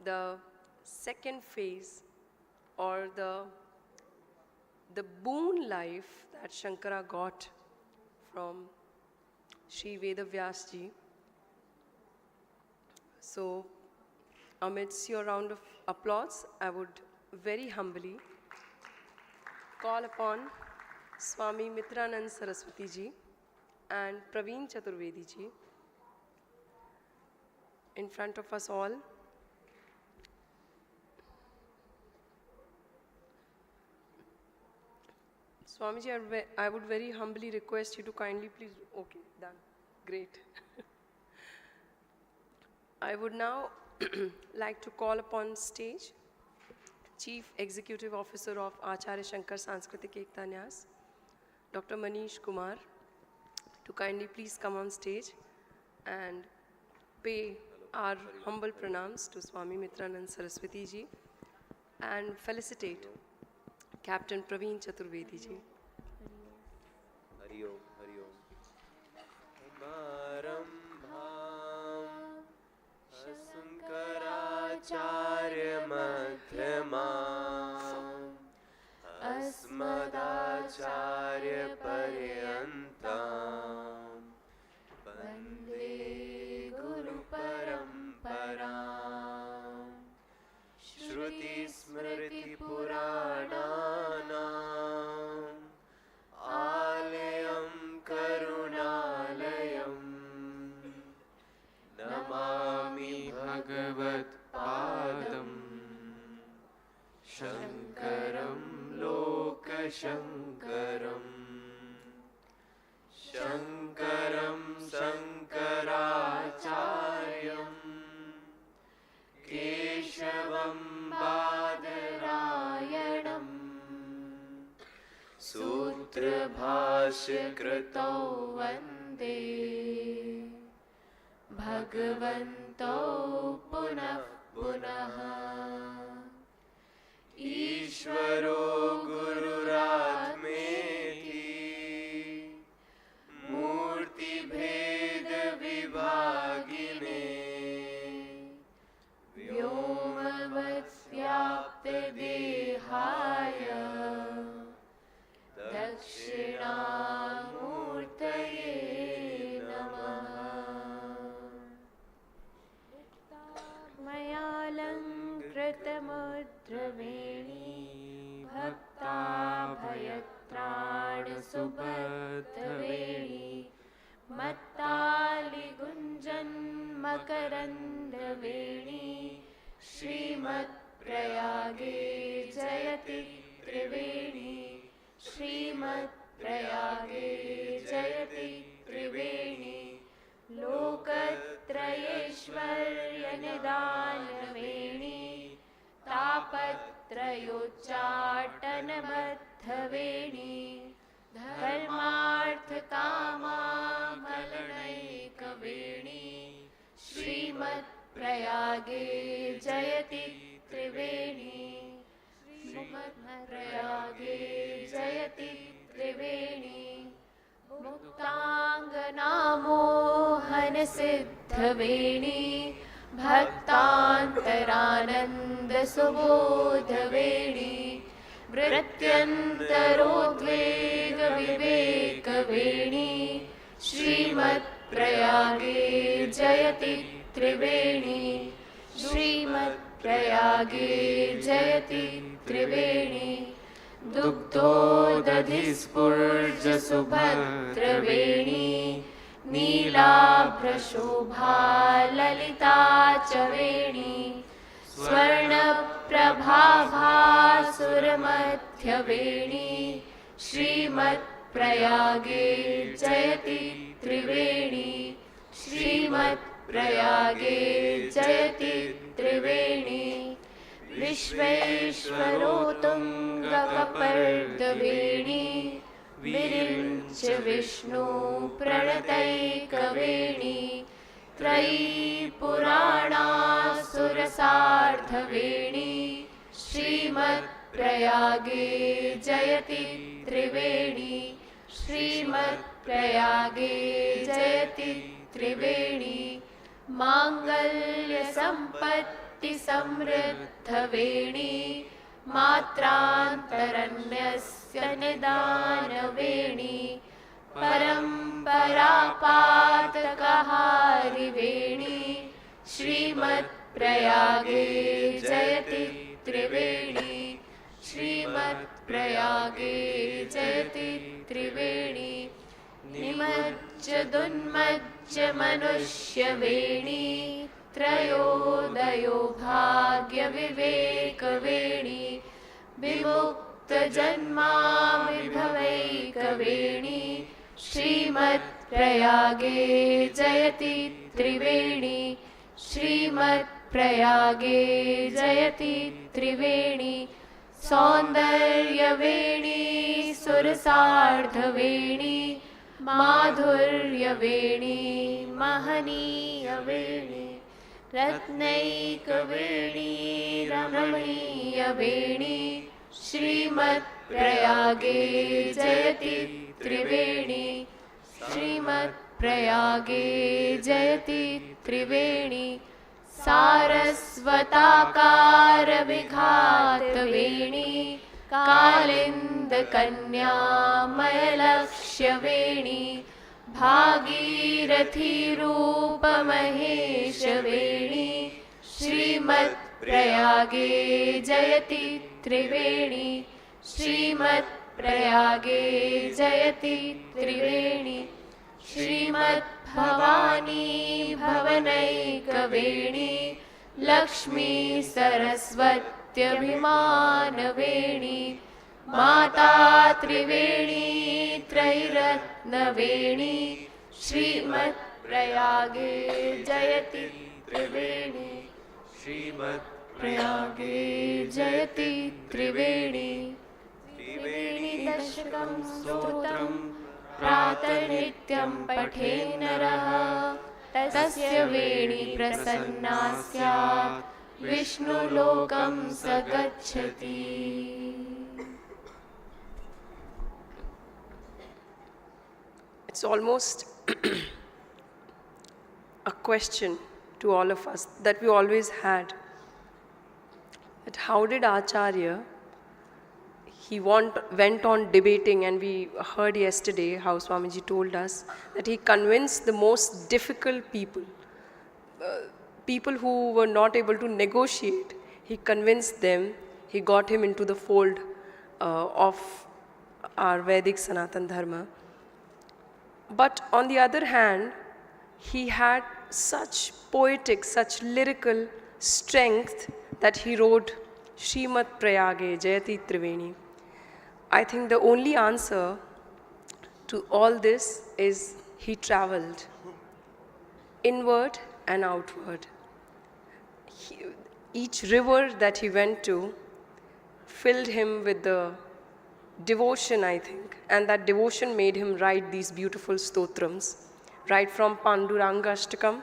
the second phase or the boon life that Shankara got from Sri Vedavyas ji. So, amidst your round of applause, I would very humbly call upon Swami Mitranand Saraswati ji and Praveen Chaturvedi ji in front of us all. Swamiji, I would very humbly request you to kindly please, okay, done, great. I would now like to call upon stage Chief Executive Officer of Acharya Shankara Sanskritik Ekta Nyas, Dr. Manish Kumar, to kindly please come on stage and pay our humble pranams to Swami Mitranand Saraswati ji and felicitate Captain Praveen Chaturvedi ji. Hari Om, Hari Om. Marambham Shankaracharya Madhyamam Asmadacharya Paryantam Vande Guru Paramparam Shruti Smriti Purananam Alayam Karunalayam Namami Bhagavat Padam Shankaram Lokashankaram Shankaram Shankaracharyam Keshavam Badarayanam Sutra Bhashya Krito Vande Bhagavanto Punah Punah Ishvaro Gururatmeti Murti Bheda Vibhagine Vyomavad Vyapta Dehaya Dakshinamurtaye Namaha Mayalankritamudraveణi Bhaktabhayatrāṇasubhaddhaveణi Mattaligunjanmakarandaveణi Śrīmad-Prayāge Jayati Triveణi Śrīmad-Prayāge Jayati Triveణi Lokatrayeshwarya-Nidāna-Veణi Tāpatrayoच्चाटनबद्ध-Veणि Dharmārtha-Kāmā-Kalanayika-Veणि Śrīmad-Prayāge Jayati Triveణi Śrīmad-Prayāge Jayati Triveణi Muktāṅganāmohana-Siddha-Veణi Bhaktāntarānanda-Subodha-Veణi Vrityantarodvega-Viveka-Veణi Śrīmad-Prayāge Jayati Triveణi Śrīmad-Prayāge Jayati Triveణi Dugdho-Dadhi-Spurja-Subhadra-Veణi Nīlābhra-Shobhā-Lalita-Ca-Veణi Swarna-Prabha-Bhāsura-Madhya-Veణi Śrīmad-Prayāge Jayati Triveణi Śrīmad-Prayāge Jayati Triveణi Vishveshvaro Tungakaparda-Veణi Virincha Vishnu Pranataika-Veణi Trayi-Purāṇā Surasardha-Veణi Śrīmad-Prayāge Jayati Triveణi Śrīmad-Prayāge Jayati Triveణi Māṅgalya-Sampatta समृद्धवेणी मात्रान्तरन्यस्य निदानवेणी परम्परापातकहारिवेणी श्रीमत्प्रयागे जयति त्रिवेणी श्रीमत्प्रयागे जयति त्रिवेणी निमज्जदुन्मज्ज मनुष्यवेणी त्रयोदयो भाग्यविवेकवेणी विमुक्तजन्माविभवैकवेणी श्रीमत्प्रयागे जयति त्रिवेणी श्रीमत्प्रयागे जयति त्रिवेणी सौन्दर्यवेणी सुरसार्धवेणी माधुर्यवेणी महनीयवेणी रत्नैकवेणी रमणीयवेणी श्रीमत्प्रयागे जयति त्रिवेणी श्रीमत्प्रयागे जयति त्रिवेणी सारस्वताकारविघातवेणी कालिन्दकन्यामयलक्ष्यवेणी भागीरथीरूपमहेशवेणी श्रीमत्प्रयागे जयति त्रिवेणी श्रीमत्प्रयागे जयति त्रिवेणी श्रीमद्भवानी भवनैकवेणी लक्ष्मी सरस्वत्यभिमानवेणी माता त्रिवेणी त्रैरत्नवेणी श्रीमत्प्रयागे जयति त्रिवेणी श्रीमत्प्रयागे जयति त्रिवेणी त्रिवेणी दशकं स्तोत्रम् प्रातर्नित्यं पठे नरः तस्य वेणी प्रसन्ना स्यात् विष्णुलोकं स गच्छति। It's almost a question to all of us that we always had. That how did Acharya, he went on debating, and we heard yesterday how Swamiji told us that he convinced the most difficult people, people who were not able to negotiate. He convinced them, he got him into the fold of our Vedic Sanatan Dharma. But on the other hand, he had such poetic, such lyrical strength that he wrote Srimad Prayage Jayati Triveni. I think the only answer to all this is he traveled inward and outward. Each river that he went to filled him with the devotion, I think, and that devotion made him write these beautiful stotrams, right from Panduranga Ashtakam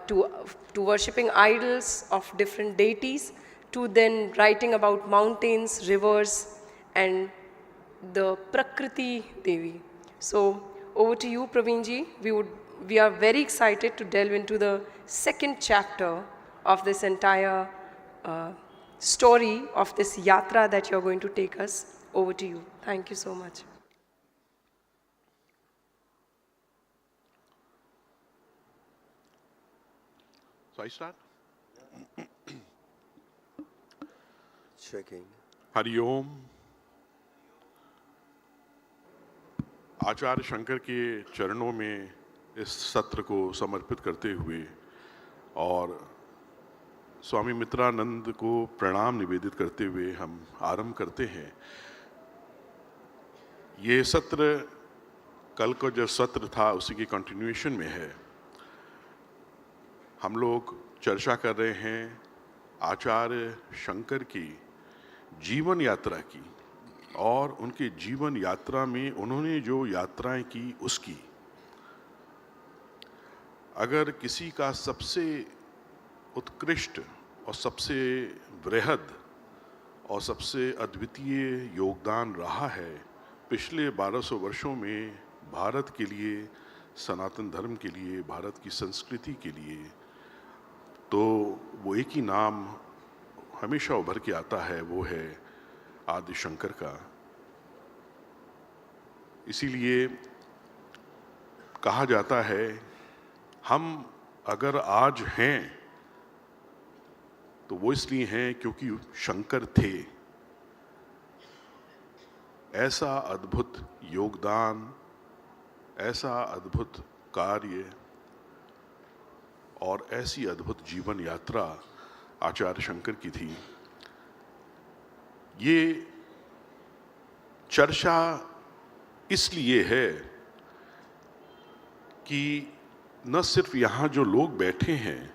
to worshipping idols of different deities, to then writing about mountains, rivers, and the Prakriti Devi. So over to you, Praveenji. We are very excited to delve into the second chapter of this entire story of this yatra that you're going to take us. Over to you. Thank you so much. So I start? Checking. Hari Om. आचार्य शंकर के चरणों में इस सत्र को समर्पित करते हुए और स्वामी मित्रानंद को प्रणाम निवेदित करते हुए हम आरंभ करते हैं। ये सत्र कल का जो सत्र था उसी की कंटिन्यूएशन में है। हम लोग चर्चा कर रहे हैं आचार्य शंकर की जीवन यात्रा की और उनके जीवन यात्रा में उन्होंने जो यात्राएं की उसकी। अगर किसी का सबसे उत्कृष्ट और सबसे बृहद और सबसे अद्वितीय योगदान रहा है पिछले 1200 वर्षों में भारत के लिए, सनातन धर्म के लिए, भारत की संस्कृति के लिए, तो वो एक ही नाम हमेशा उभर के आता है, वो है आदि शंकर का। इसीलिए कहा जाता है हम अगर आज हैं तो वो इसलिए हैं क्योंकि शंकर थे। ऐसा अद्भुत योगदान, ऐसा अद्भुत कार्य और ऐसी अद्भुत जीवन यात्रा आचार्य शंकर की थी। ये चर्चा इसलिए है कि न सिर्फ यहाँ जो लोग बैठे हैं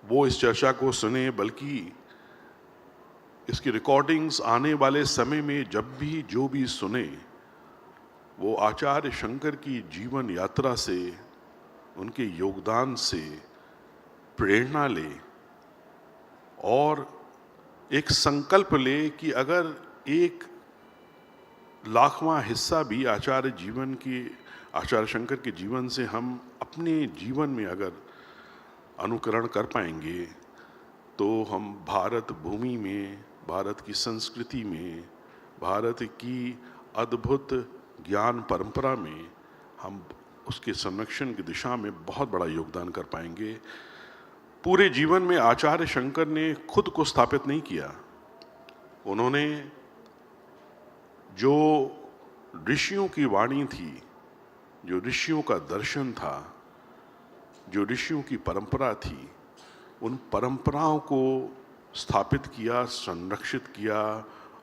वो इस चर्चा को सुने, बल्कि इसकी रिकॉर्डिंग्स आने वाले समय में जब भी जो भी सुने वो आचार्य शंकर की जीवन यात्रा से, उनके योगदान से प्रेरणा ले और एक संकल्प ले कि अगर एक लाखवां हिस्सा भी आचार्य शंकर के जीवन से हम अपने जीवन में अगर अनुकरण कर पाएंगे तो हम भारत भूमि में, भारत की संस्कृति में, भारत की अद्भुत ज्ञान परंपरा में हम उसके संरक्षण की दिशा में बहुत बड़ा योगदान कर पाएंगे। पूरे जीवन में आचार्य शंकर ने खुद को स्थापित नहीं किया। उन्होंने जो ऋषियों की वाणी थी, जो ऋषियों का दर्शन था, जो ऋषियों की परंपरा थी, उन परंपराओं को स्थापित किया, संरक्षित किया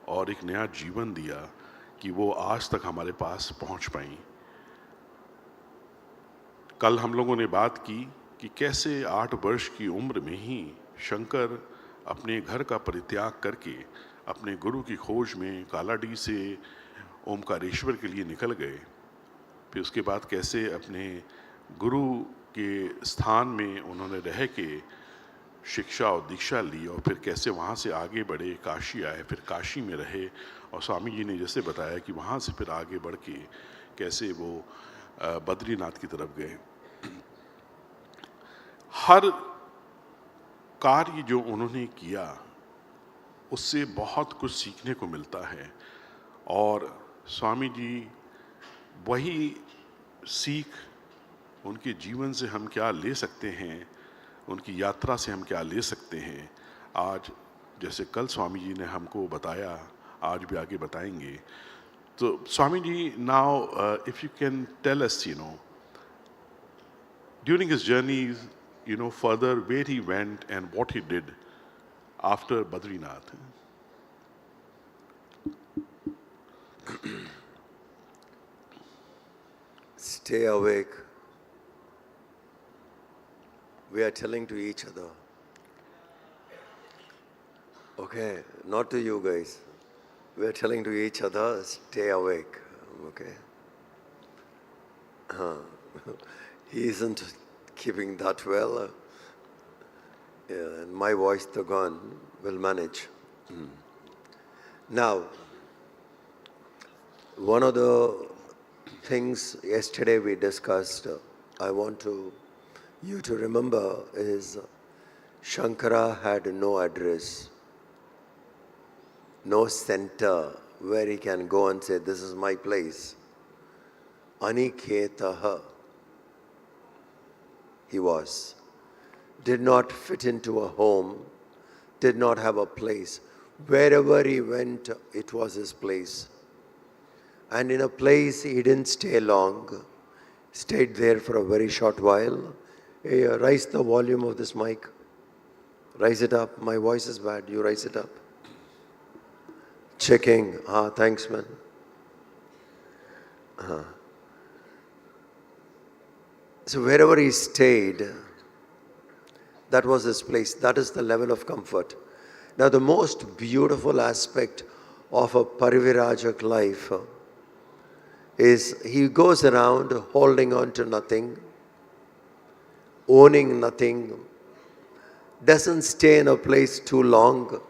और एक नया जीवन दिया कि वो आज तक हमारे पास पहुंच पाई। कल हम लोगों ने बात की कि कैसे 8 वर्ष की उम्र में ही शंकर अपने घर का परित्याग करके अपने गुरु की खोज में कालाडी से ओमकारेश्वर के लिए निकल गए। फिर उसके बाद कैसे अपने गुरु के स्थान में उन्होंने रह के शिक्षा और दीक्षा ली और फिर कैसे वहाँ से आगे बढ़े, काशी आए, फिर काशी में रहे और स्वामी जी ने जैसे बताया कि वहाँ से फिर आगे बढ़ के कैसे वो बद्रीनाथ की तरफ गए। हर कार्य जो उन्होंने किया उससे बहुत कुछ सीखने को मिलता है और स्वामी जी वही सीख उनके जीवन से हम क्या ले सकते हैं, उनकी यात्रा से हम क्या ले सकते हैं, आज जैसे कल स्वामी जी ने हमको बताया, आज भी आगे बताएंगे। तो Swami ji, now if you can tell us, during his journey, further where he went and what he did after Badrinath. Stay awake. We are telling to each other. Okay, not to you guys. We are telling to each other, stay awake. Okay. He isn't keeping that well. Yeah, and my voice, the gun, will manage. Now, one of the things yesterday we discussed, I want you to remember, is Shankara had no address, no center where he can go and say, this is my place. Aniketaha, he was. Did not fit into a home, did not have a place. Wherever he went, it was his place. And in a place he didn't stay long, stayed there for a very short while. Hey, raise the volume of this mic. Raise it up. My voice is bad. You raise it up. Checking. Thanks, man. So wherever he stayed, that was his place. That is the level of comfort. Now the most beautiful aspect of a Parivrajaka life is he goes around holding on to nothing, owning nothing, doesn't stay in a place too long,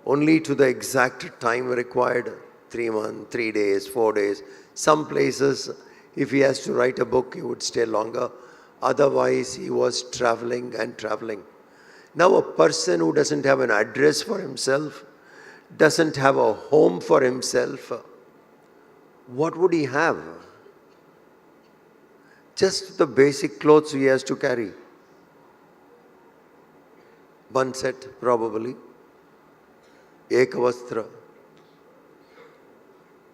only to the exact time required, 3 months, 3 days, 4 days. Some places, if he has to write a book, he would stay longer. Otherwise, he was traveling and traveling. Now, a person who doesn't have an address for himself, doesn't have a home for himself, what would he have? Just the basic clothes he has to carry. One set, probably. Ekavastra.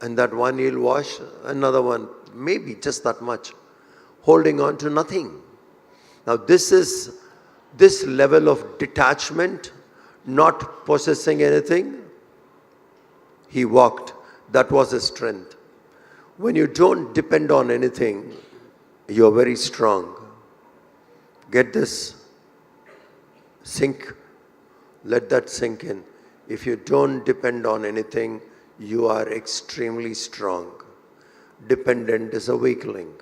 And that one he'll wash, another one, maybe just that much. Holding on to nothing. Now this level of detachment, not possessing anything, he walked. That was his strength. When you don't depend on anything, you're very strong. Get this. Sink. Let that sink in. If you don't depend on anything, you are extremely strong. Dependent is a weakling.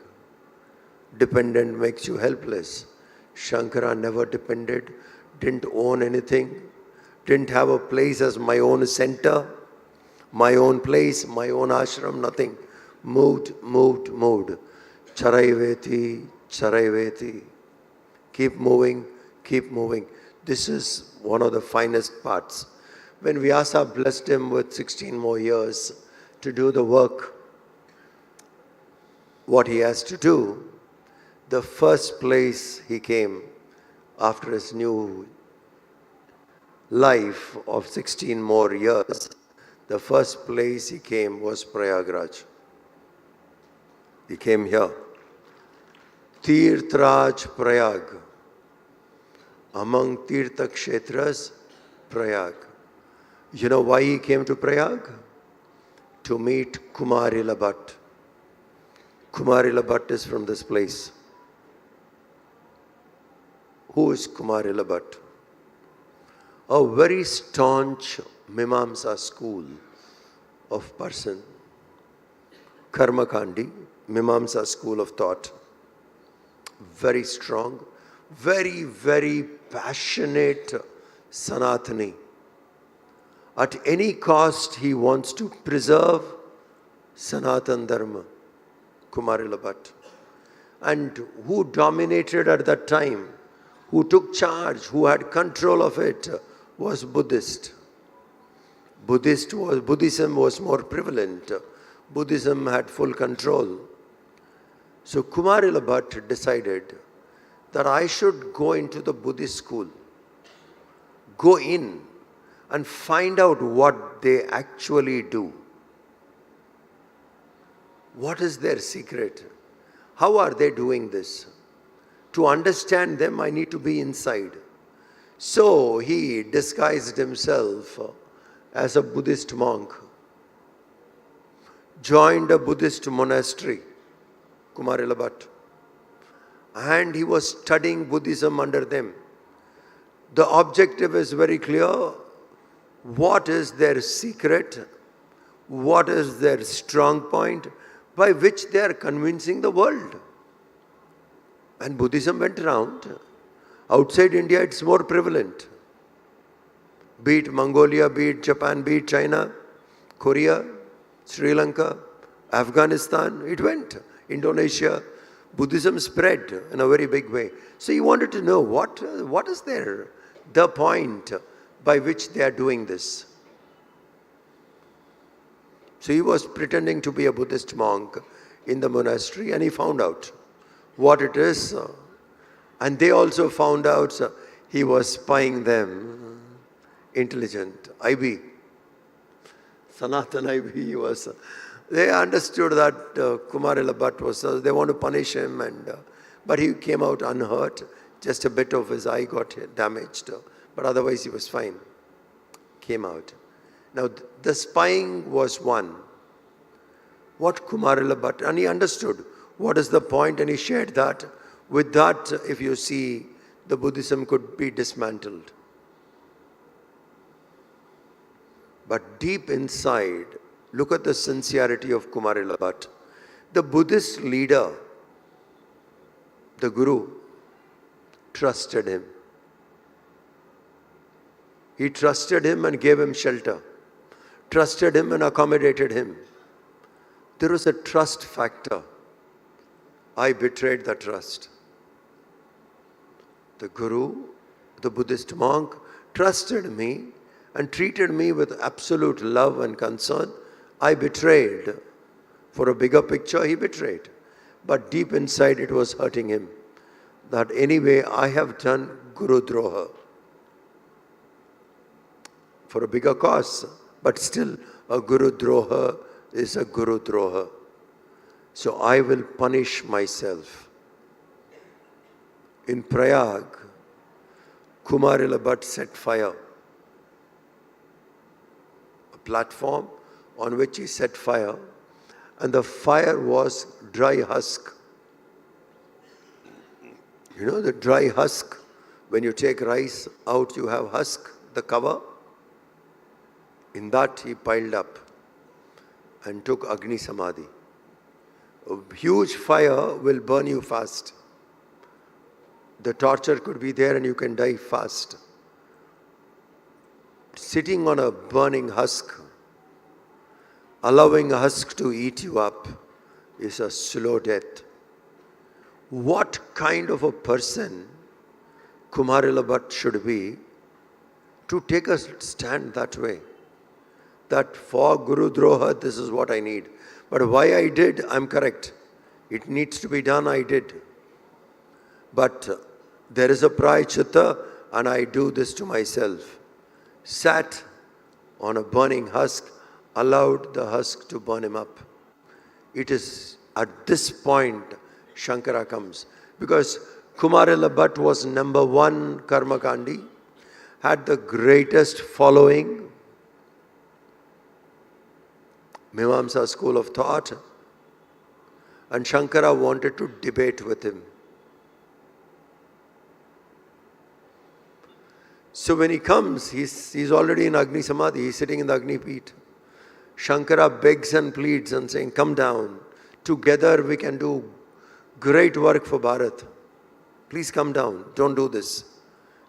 Dependent makes you helpless. Shankara never depended, didn't own anything, didn't have a place as my own center, my own place, my own ashram, nothing. Moved. Charaiveti, charaiveti. Keep moving, keep moving. This is one of the finest parts. When Vyasa blessed him with 16 more years to do the work, what he has to do, the first place he came after his new life of 16 more years, the first place he came was Prayagraj. He came here. Tirthraj Prayag. Among Tirtha Kshetras, Prayag. You know why he came to Prayag? To meet Kumari Bhatt. Kumari Bhatt is from this place. Who is Kumari Bhatt? A very staunch Mimamsa school of person. Karmakandi, Mimamsa school of thought. Very strong, very, very passionate Sanatani. At any cost, he wants to preserve Sanatan Dharma, Kumari Bhatt. And who dominated at that time, who took charge, who had control of it, was Buddhist. Buddhism was more prevalent. Buddhism had full control. So Kumari Bhatt decided that I should go into the Buddhist school, go in and find out what they actually do. What is their secret? How are they doing this? To understand them, I need to be inside. So he disguised himself as a Buddhist monk, joined a Buddhist monastery, Kumari Bhatt, and he was studying Buddhism under them. The objective is very clear. What is their secret? What is their strong point by which they are convincing the world? And Buddhism went around. Outside India, it's more prevalent. Be it Mongolia, be it Japan, be it China, Korea, Sri Lanka, Afghanistan, it went. Indonesia, Buddhism spread in a very big way. So he wanted to know what is the point by which they are doing this. So he was pretending to be a Buddhist monk in the monastery, and he found out what it is. And they also found out he was spying them. Intelligent. IB. Sanatan IB he was. They understood that Kumari Bhatt was, they want to punish him, but he came out unhurt. Just a bit of his eye got damaged, but otherwise he was fine. Came out. Now the spying was one. What Kumari Bhatt, and he understood what is the point, and he shared that. With that, if you see, the Buddhism could be dismantled. But deep inside, look at the sincerity of Kumari Bhatt. The Buddhist leader, the Guru, trusted him. He trusted him and gave him shelter. Trusted him and accommodated him. There was a trust factor. I betrayed the trust. The Guru, the Buddhist monk, trusted me and treated me with absolute love and concern. I betrayed. For a bigger picture, he betrayed. But deep inside, it was hurting him. That anyway, I have done Guru Droha. For a bigger cause. But still, a Guru Droha is a Guru Droha. So I will punish myself. In Prayag, Kumarila Bhatt set fire. A platform on which he set fire, and the fire was dry husk. You know the dry husk? When you take rice out, you have husk, the cover. In that he piled up and took Agni Samadhi. A huge fire will burn you fast. The torture could be there and you can die fast. Sitting on a burning husk, allowing a husk to eat you up, is a slow death. What kind of a person Kumarila Bhatt should be to take a stand that way? That for Guru Droha, this is what I need. But why I did, I'm correct. It needs to be done, I did. But there is a prayachita and I do this to myself. Sat on a burning husk, allowed the husk to burn him up. It is at this point Shankara comes. Because Kumarila Bhatt was number one Karmakandi, had the greatest following, Mimamsa school of thought, and Shankara wanted to debate with him. So when he comes, he's already in Agni Samadhi, he's sitting in the Agni Peeth. Shankara begs and pleads and saying, come down, together we can do great work for Bharat. Please come down, don't do this.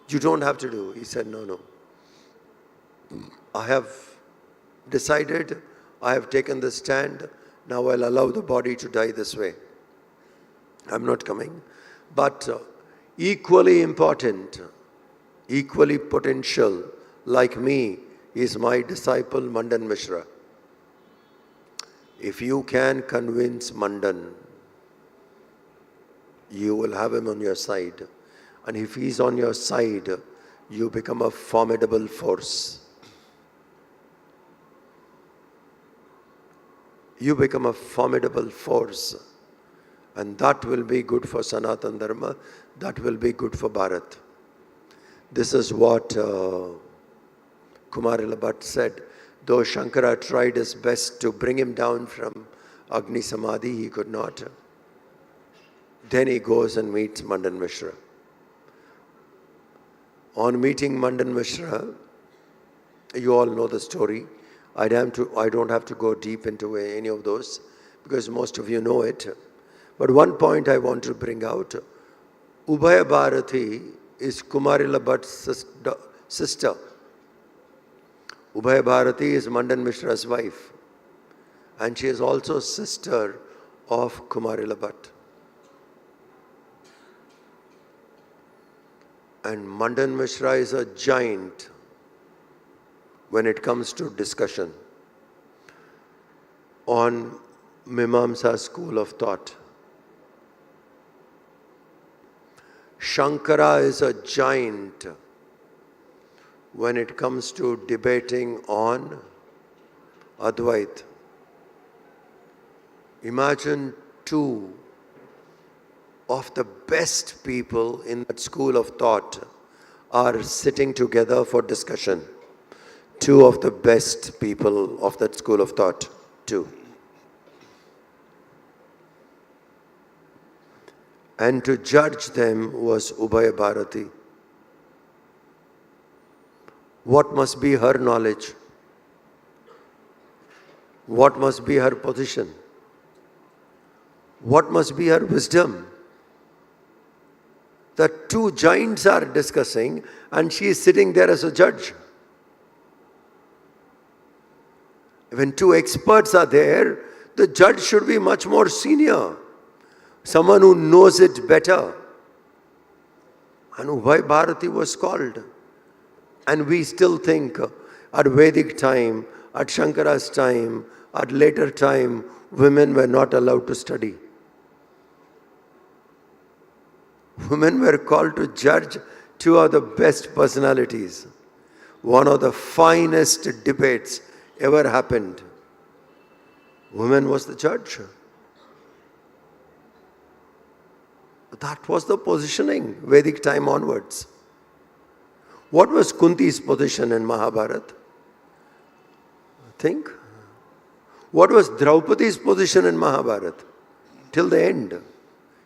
You don't have to do. He said, no. I have decided, I have taken the stand, now I'll allow the body to die this way. I'm not coming. But equally important, equally potential, like me, is my disciple Mandan Mishra. If you can convince Mandan, you will have him on your side. And if he's on your side, you become a formidable force. You become a formidable force. And that will be good for Sanatana Dharma. That will be good for Bharat. This is what Kumarila Bhatt said. Though Shankara tried his best to bring him down from Agni Samadhi, he could not. Then he goes and meets Mandan Mishra. On meeting Mandan Mishra, you all know the story. I don't have to go deep into any of those because most of you know it. But one point I want to bring out. Ubhaya Bharati is Kumarila Bhatt's sister. Ubhaya Bharati is Mandan Mishra's wife. And she is also sister of Kumarila Bhatt. And Mandan Mishra is a giant when it comes to discussion on Mimamsa school of thought. Shankara is a giant when it comes to debating on Advait. Imagine two of the best people in that school of thought are sitting together for discussion. Two of the best people of that school of thought, two. And to judge them was Ubhaya Bharati. What must be her knowledge? What must be her position? What must be her wisdom? The two giants are discussing and she is sitting there as a judge. When two experts are there, the judge should be much more senior. Someone who knows it better. And Ubhay Bharati was called. And we still think at Vedic time, at Shankara's time, at later time, women were not allowed to study. Women were called to judge two of the best personalities. One of the finest debates ever happened. Woman was the judge. That was the positioning, Vedic time onwards. What was Kunti's position in Mahabharata? Think. What was Draupadi's position in Mahabharata? Till the end.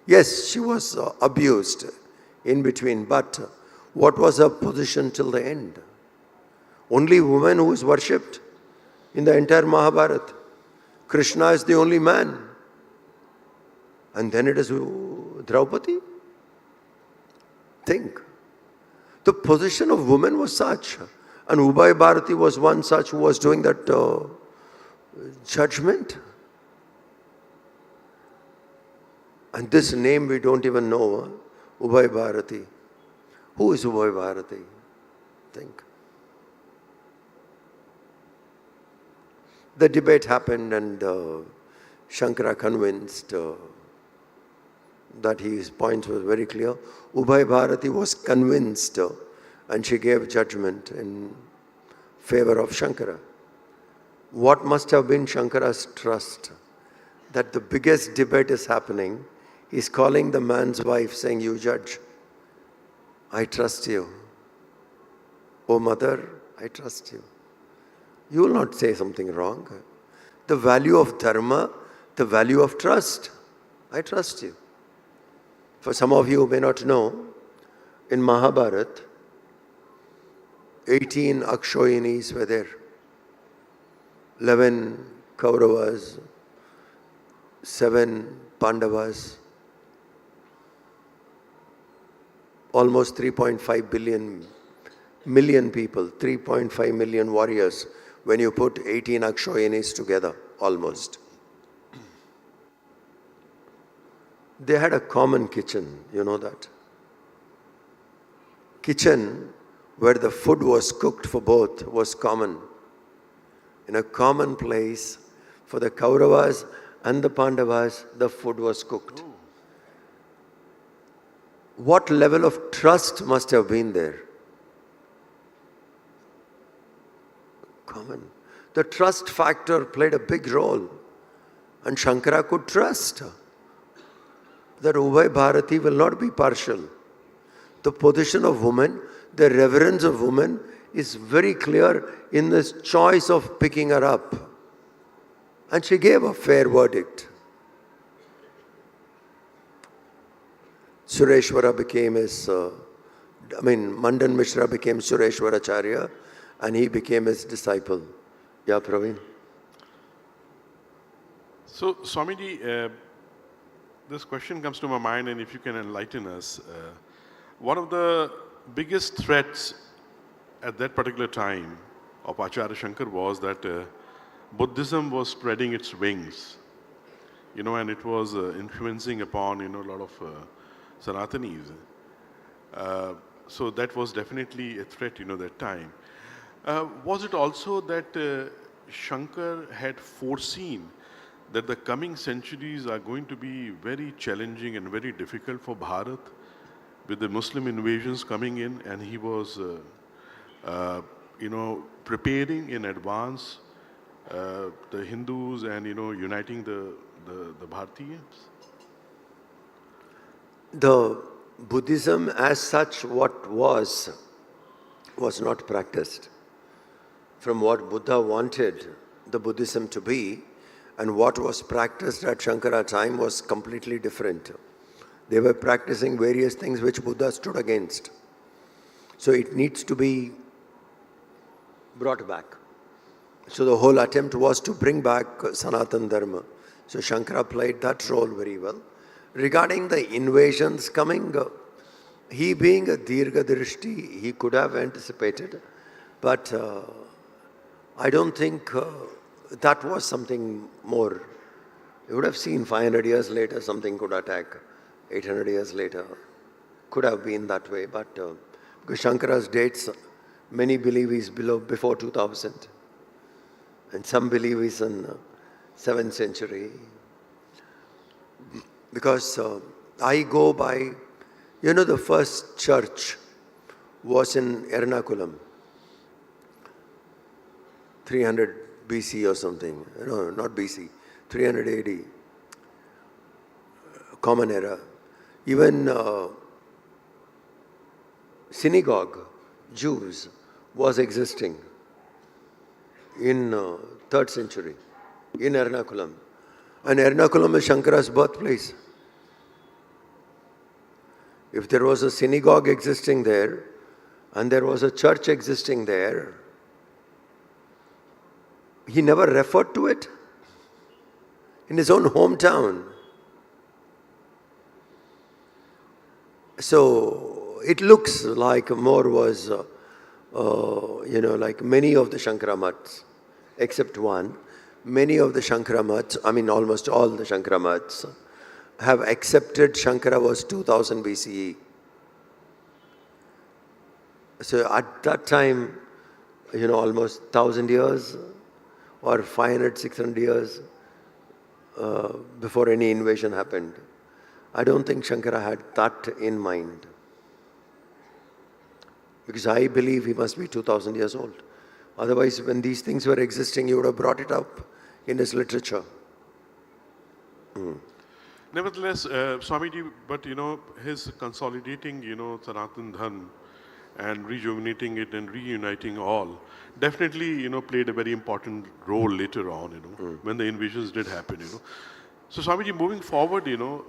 Yes, she was abused in between, but what was her position till the end? Only woman who is worshipped in the entire Mahabharata. Krishna is the only man. And then it is Draupadi. Think. The position of woman was such. And Ubhay Bharati was one such who was doing that judgment. And this name we don't even know. Ubhay Bharati. Who is Ubhay Bharati? Think. The debate happened and Shankara convinced that his points were very clear. Ubhay Bharati was convinced and she gave judgment in favor of Shankara. What must have been Shankara's trust? That the biggest debate is happening. He's calling the man's wife saying, you judge. I trust you. Oh mother, I trust you. You will not say something wrong. The value of dharma, the value of trust. I trust you. For some of you who may not know, in Mahabharata, 18 Akshoyinis were there. 11 Kauravas, 7 Pandavas, almost 3.5 million people, 3.5 million warriors when you put 18 Akshoyinis together, almost. They had a common kitchen, you know that. Kitchen where the food was cooked for both was common. In a common place for the Kauravas and the Pandavas, the food was cooked. What level of trust must have been there? Common. The trust factor played a big role. And Shankara could trust that Ubhay Bharati will not be partial. The position of woman, the reverence of woman is very clear in this choice of picking her up. And she gave a fair verdict. Sureshwara became his, Mandan Mishra became Sureshwara Acharya and he became his disciple. Yeah, Praveen. So, Swamiji, this question comes to my mind, and if you can enlighten us, one of the biggest threats at that particular time of Acharya Shankar was that Buddhism was spreading its wings, and it was influencing upon, a lot of Sanatanis. So that was definitely a threat, that time. Was it also that Shankar had foreseen that the coming centuries are going to be very challenging and very difficult for Bharat with the Muslim invasions coming in, and he was, preparing in advance the Hindus and, uniting the Bharatiyas? The Buddhism as such, what was not practiced. From what Buddha wanted the Buddhism to be, and what was practiced at Shankara time was completely different. They were practicing various things which Buddha stood against. So it needs to be brought back. So the whole attempt was to bring back Sanatan Dharma. So Shankara played that role very well. Regarding the invasions coming, he being a Dirgha Drishti, he could have anticipated, but I don't think that was something more. You would have seen 500 years later something could attack, 800 years later. could have been that way, but because Shankara's dates, many believe is before 2000, and some believe is in 7th century. Because I go by, the first church was in Ernakulam, 300 BC or something. No, not BC, 300 AD, Common Era. Even synagogue, Jews, was existing in 3rd century in Ernakulam. And Ernakulam is Shankara's birthplace. If there was a synagogue existing there, and there was a church existing there, he never referred to it in his own hometown. So it looks like more was, like many of the Shankara Mats, except one. Many of the Shankara Mats, almost all the Shankara Mats, have accepted Shankara was 2000 BCE. So at that time, almost 1000 years or 500, 600 years before any invasion happened. I don't think Shankara had that in mind. Because I believe he must be 2000 years old. Otherwise, when these things were existing, he would have brought it up in his literature. Nevertheless, Swamiji, but his consolidating, Sanatan Dham and rejuvenating it and reuniting all definitely, played a very important role later on, when the invasions did happen, So Swamiji, moving forward,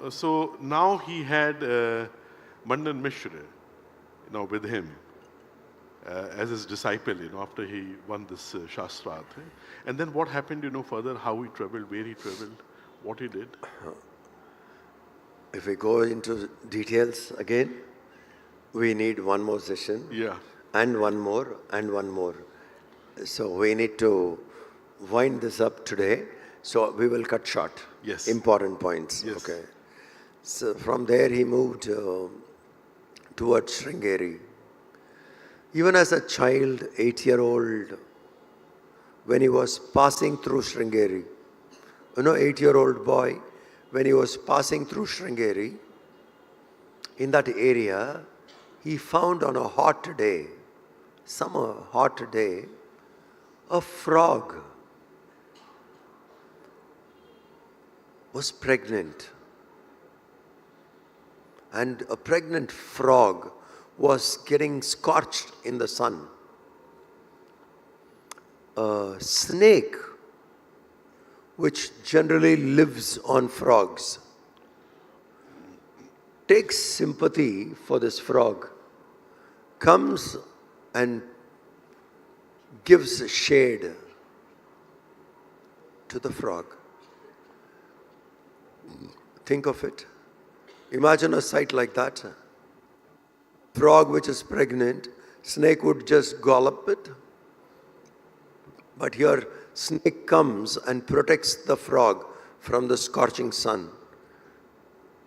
so now he had Mandan Mishra, with him as his disciple, after he won this Shastrat. And then what happened, further, how he traveled, where he traveled, what he did? If we go into details again, we need one more session. Yeah. And one more, and one more. So we need to wind this up today. So we will cut short. Yes. Important points. Yes. Okay. So from there he moved towards Sringeri. Even as a child, 8-year-old, when he was passing through Sringeri, 8-year-old boy, when he was passing through Sringeri, in that area, he found on a hot day, summer hot day, a frog was pregnant. And a pregnant frog was getting scorched in the sun. A snake, which generally lives on frogs, takes sympathy for this frog, comes and gives shade to the frog. Think of it. Imagine a sight like that. Frog which is pregnant, snake would just gallop it. But here, snake comes and protects the frog from the scorching sun.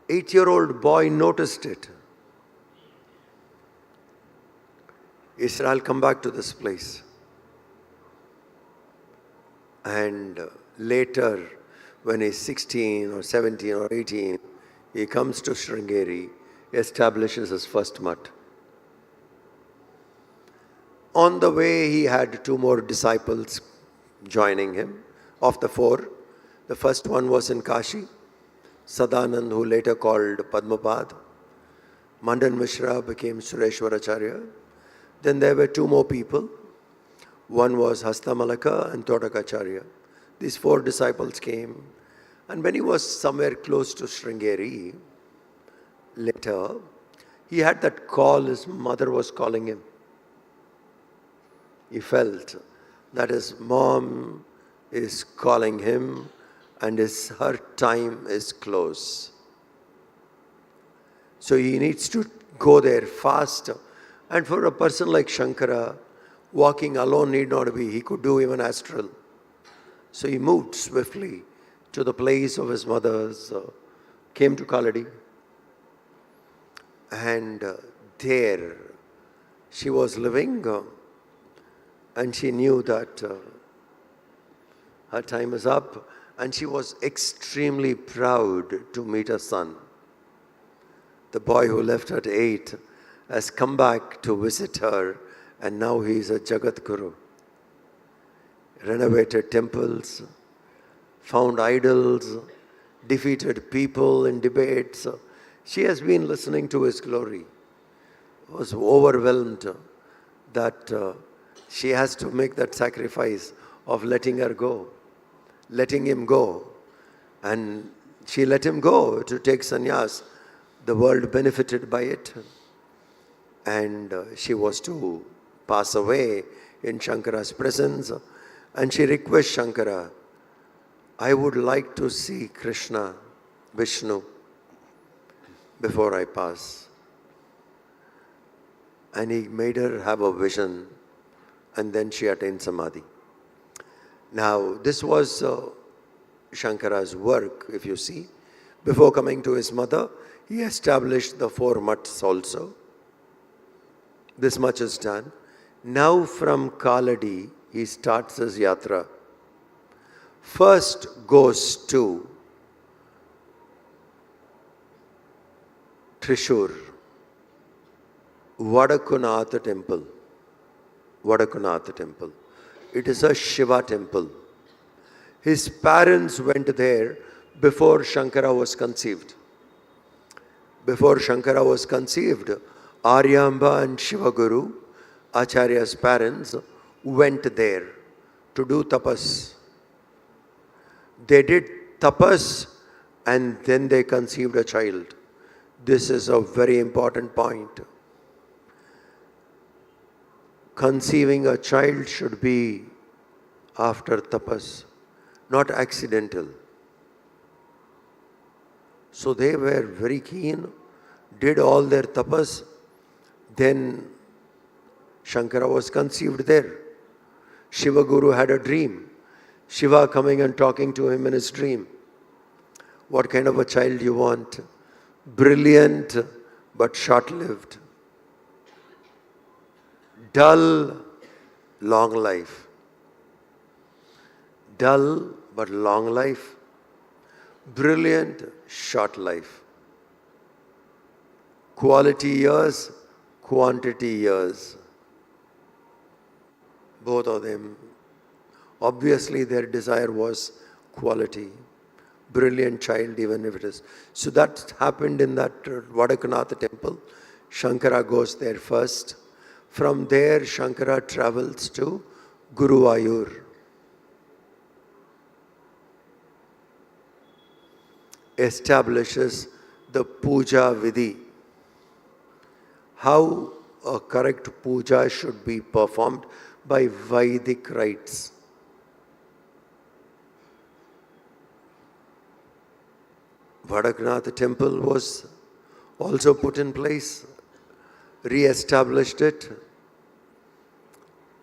8-year-old boy noticed it. He said, I'll come back to this place. And later, when he's 16 or 17 or 18, he comes to Sringeri, establishes his first mutt. On the way, he had 2 more disciples joining him. Of the 4, the first one was in Kashi, Sadanand, who later called Padmapad. Mandan Mishra became Sureshwaracharya. Then there were 2 more people. One was Hastamalaka and Todakacharya. These 4 disciples came. And when he was somewhere close to Sringeri, later, he had that call his mother was calling him. He felt that his mom is calling him and her time is close. So he needs to go there fast. And for a person like Shankara, walking alone need not be. He could do even astral. So he moved swiftly to the place of his mother's, came to Kaladi. And there she was living, and she knew that her time is up, and she was extremely proud to meet her son. The boy who left at 8 has come back to visit her, and now he is a Jagat Guru. Renovated temples, found idols, defeated people in debates. She has been listening to his glory. Was overwhelmed that she has to make that sacrifice of letting him go. And she let him go to take sannyas. The world benefited by it. And she was to pass away in Shankara's presence. And she requests Shankara, I would like to see Krishna, Vishnu, before I pass. And he made her have a vision, and then she attained Samadhi. Now, this was Shankara's work, if you see. Before coming to his mother, he established the 4 mutts also. This much is done. Now from Kaladi, he starts his yatra. First goes to Trishur, Vadakunatha temple. Vadakunatha temple. It is a Shiva temple. His parents went there before Shankara was conceived. Before Shankara was conceived, Aryamba and Shiva Guru, Acharya's parents, went there to do tapas. They did tapas and then they conceived a child. This is a very important point. Conceiving a child should be after tapas, not accidental. So they were very keen, did all their tapas, then Shankara was conceived there. Shiva Guru had a dream. Shiva coming and talking to him in his dream. What kind of a child you want? Brilliant but short-lived. Dull, long life. Dull but long life. Brilliant, short life. Quality years, quantity years. Both of them. Obviously their desire was quality. Brilliant child, even if it is. So that happened in that Vadakunatha temple. Shankara goes there first. From there, Shankara travels to Guruvayur. Establishes the puja vidhi. How a correct puja should be performed by Vedic rites. Vadakunatha temple was also put in place, re-established it.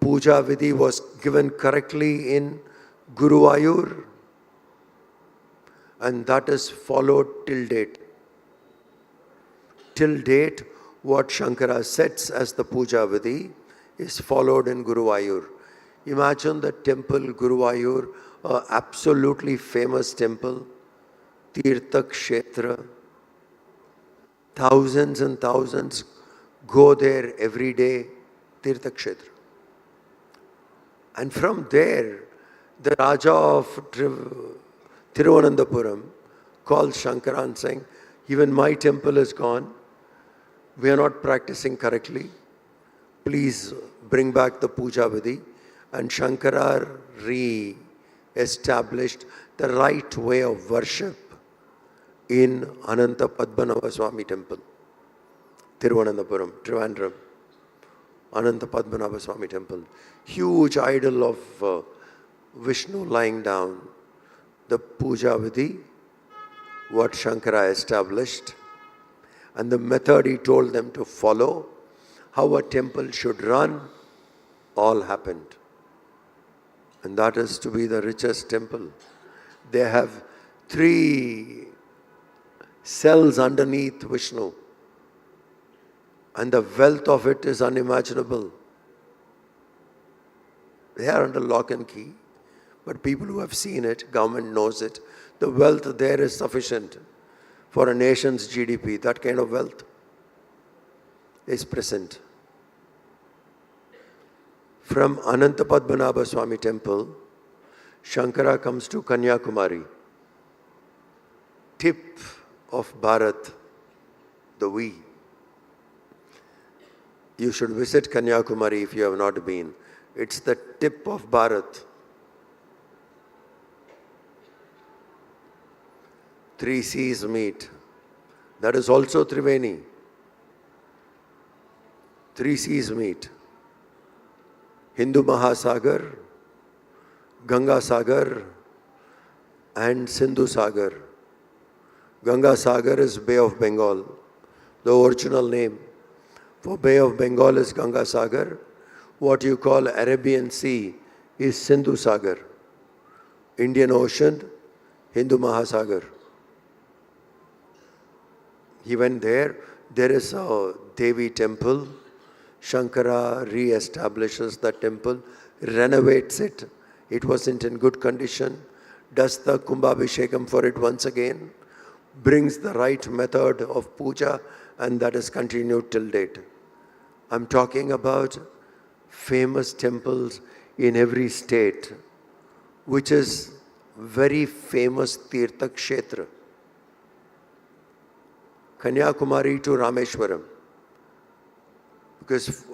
Puja vidhi was given correctly in Guruvayur, and that is followed till date. Till date, what Shankara sets as the puja vidhi is followed in Guruvayur. Imagine the temple Guruvayur, an absolutely famous temple, Tirtha Kshetra. Thousands and thousands go there every day, Tirtha Kshetra. And from there, the Raja of Thiruvananthapuram called Shankara and saying, even my temple is gone. We are not practicing correctly. Please bring back the puja vidhi. And Shankara re-established the right way of worship in Ananta Padmanabha Swami temple, Thiruvananthapuram, Trivandrum. Ananta Padmanabha Swami temple. Huge idol of Vishnu lying down. The puja vidhi, what Shankara established, and the method he told them to follow, how a temple should run, all happened. And that is to be the richest temple. They have 3 cells underneath Vishnu. And the wealth of it is unimaginable. They are under lock and key. But people who have seen it, government knows it. The wealth there is sufficient for a nation's GDP. That kind of wealth is present. From Anantapadmanabha Swami temple, Shankara comes to Kanyakumari. Tip of Bharat, the V. You should visit Kanyakumari if you have not been. It's the tip of Bharat. 3 seas meet. That is also Triveni. 3 seas meet. Hindu Mahasagar, Ganga Sagar, and Sindhu Sagar. Ganga Sagar is Bay of Bengal. The original name for Bay of Bengal is Ganga Sagar. What you call Arabian Sea is Sindhu Sagar. Indian Ocean, Hindu Mahasagar. He went there. There is a Devi temple. Shankara re-establishes the temple, renovates it. It wasn't in good condition. Does the Kumbhabhishekam for it once again. Brings the right method of puja, and that is continued till date. I'm talking about famous temples in every state, which is very famous Tirtha Kshetra. Kanyakumari to Rameshwaram. Because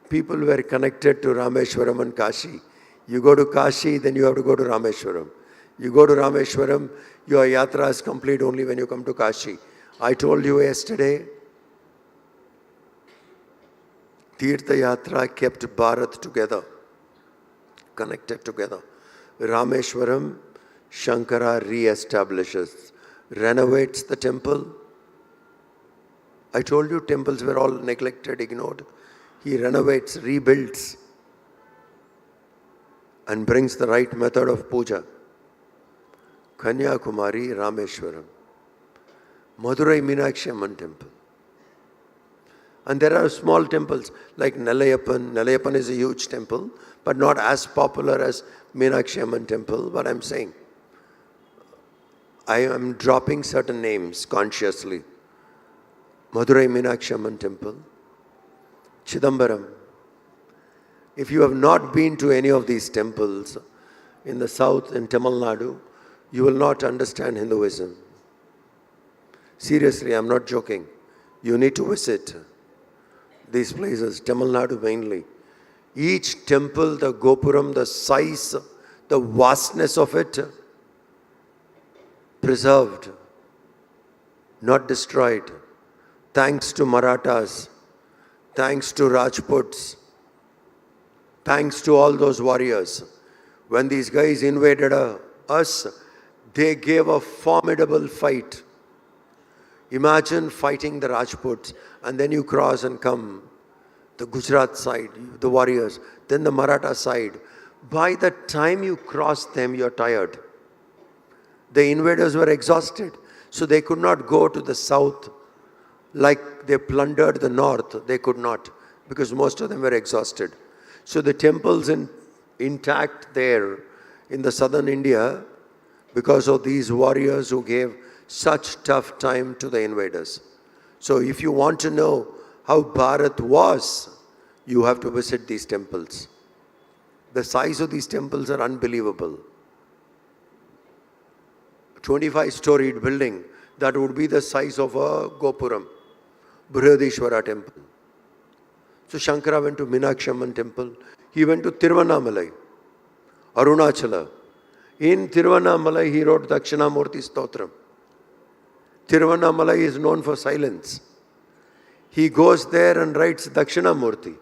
people were connected to Rameshwaram and Kashi. You go to Kashi, then you have to go to Rameshwaram. You go to Rameshwaram, your yatra is complete only when you come to Kashi. I told you yesterday, Tirtha Yatra kept Bharat together, connected together. Rameshwaram, Shankara re-establishes, renovates the temple. I told you temples were all neglected, ignored. He renovates, rebuilds, and brings the right method of puja. Kanyakumari, Rameshwaram. Madurai Meenakshi Amman temple. And there are small temples like Nelayappan. Nelayappan is a huge temple, but not as popular as Meenakshi Amman temple. But I'm saying, I am dropping certain names consciously. Madurai Meenakshi Amman temple. Chidambaram. If you have not been to any of these temples in the south, in Tamil Nadu, you will not understand Hinduism. Seriously, I'm not joking. You need to visit these places, Tamil Nadu mainly. Each temple, the Gopuram, the size, the vastness of it, preserved, not destroyed. Thanks to Marathas, thanks to Rajputs, thanks to all those warriors. When these guys invaded us, they gave a formidable fight. Imagine fighting the Rajputs, and then you cross and come the Gujarat side, the warriors, then the Maratha side. By the time you cross them, you're tired. The invaders were exhausted, so they could not go to the south like they plundered the north. They could not, because most of them were exhausted. So the temples intact there in the southern India because of these warriors who gave such tough time to the invaders. So if you want to know how Bharat was, you have to visit these temples. The size of these temples are unbelievable. 25-storied building, that would be the size of a Gopuram, Brihadishwara temple. So Shankara went to Meenakshi Amman temple. He went to Tiruvannamalai, Arunachala. In Tiruvannamalai, he wrote Dakshinamurti Stotram. Tiruvannamalai is known for silence. He goes there and writes Dakshinamurti.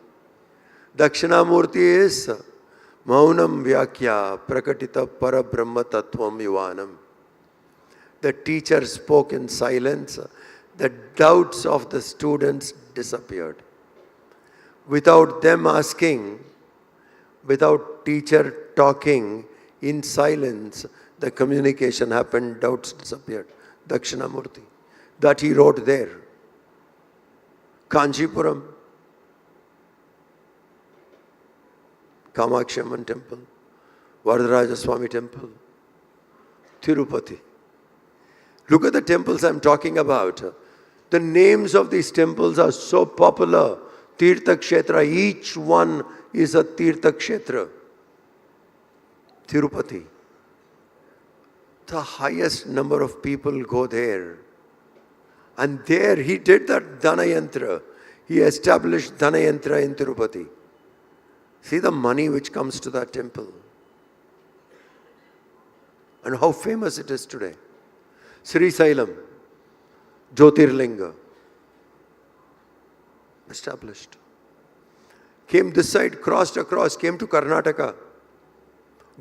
Dakshinamurti is Maunam Vyakya Prakatita Parabrahma Tattvam Yuvanam. The teacher spoke in silence. The doubts of the students disappeared. Without them asking, without teacher talking, in silence, the communication happened, doubts disappeared. Dakshinamurti. That he wrote there. Kanchipuram, Kamakshi Amman temple, Varadaraja Swami temple, Tirupati. Look at the temples I'm talking about. The names of these temples are so popular. Tirtha Kshetra, each one is a Tirtha Kshetra. Tirupati. The highest number of people go there. And there he did that Dhanayantra. He established Dhanayantra in Tirupati. See the money which comes to that temple. And how famous it is today. Sri Sailam, Jyotirlinga, established. Came this side, crossed across, came to Karnataka.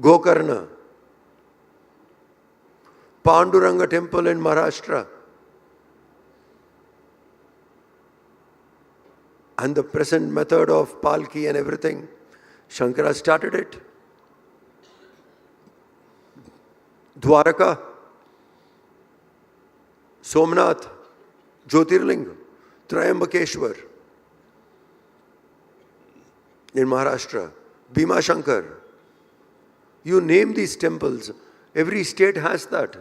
Gokarna. Panduranga temple in Maharashtra. And the present method of Palki and everything, Shankara started it. Dwaraka, Somnath, Jyotirlinga, Trayambakeshwar in Maharashtra, Bhima Shankar. You name these temples, every state has that.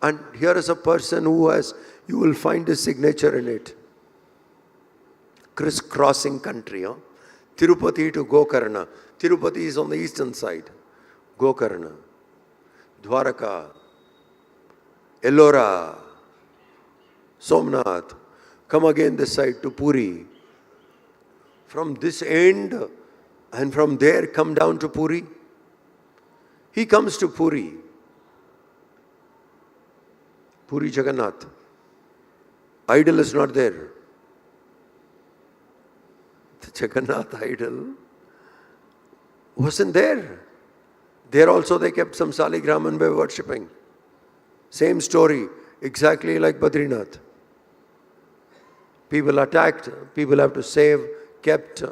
And here is a person who has, you will find his signature in it. Crisscrossing country. Tirupati to Gokarna. Tirupati is on the eastern side. Gokarna. Dwaraka. Ellora. Somnath. Come again this side to Puri. From this end and from there come down to Puri. He comes to Puri. Puri Jagannath. Idol is not there. The Jagannath idol wasn't there. There also they kept some Saligram and were worshipping. Same story, exactly like Badrinath. People attacked, people have to save, kept,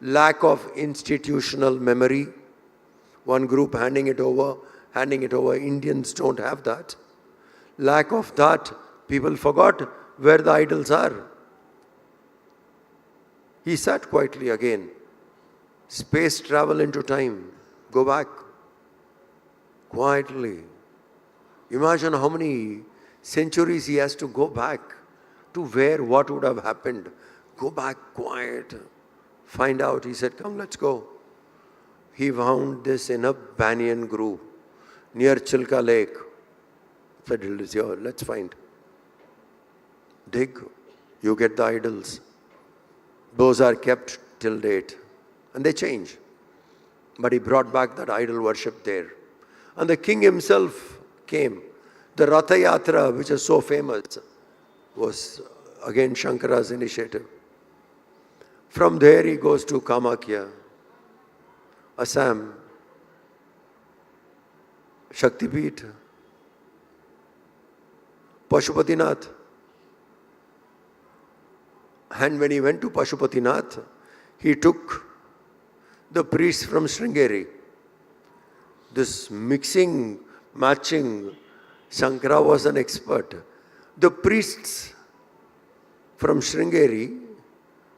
lack of institutional memory. One group handing it over. Indians don't have that. Lack of that, people forgot where the idols are. He sat quietly again. Space travel into time. Go back. Quietly. Imagine how many centuries he has to go back to where what would have happened. Go back quiet. Find out. He said, come, let's go. He found this in a banyan grove near Chilka Lake. Said, it is here. Let's find. Dig. You get the idols. Those are kept till date. And they change. But he brought back that idol worship there. And the king himself came. The Ratha Yatra, which is so famous, was again Shankara's initiative. From there he goes to Kamakya, Assam, Shaktipeeth, Pashupatinath. And when he went to Pashupatinath, he took the priests from Sringeri. This mixing, matching, Shankara was an expert. The priests from Sringeri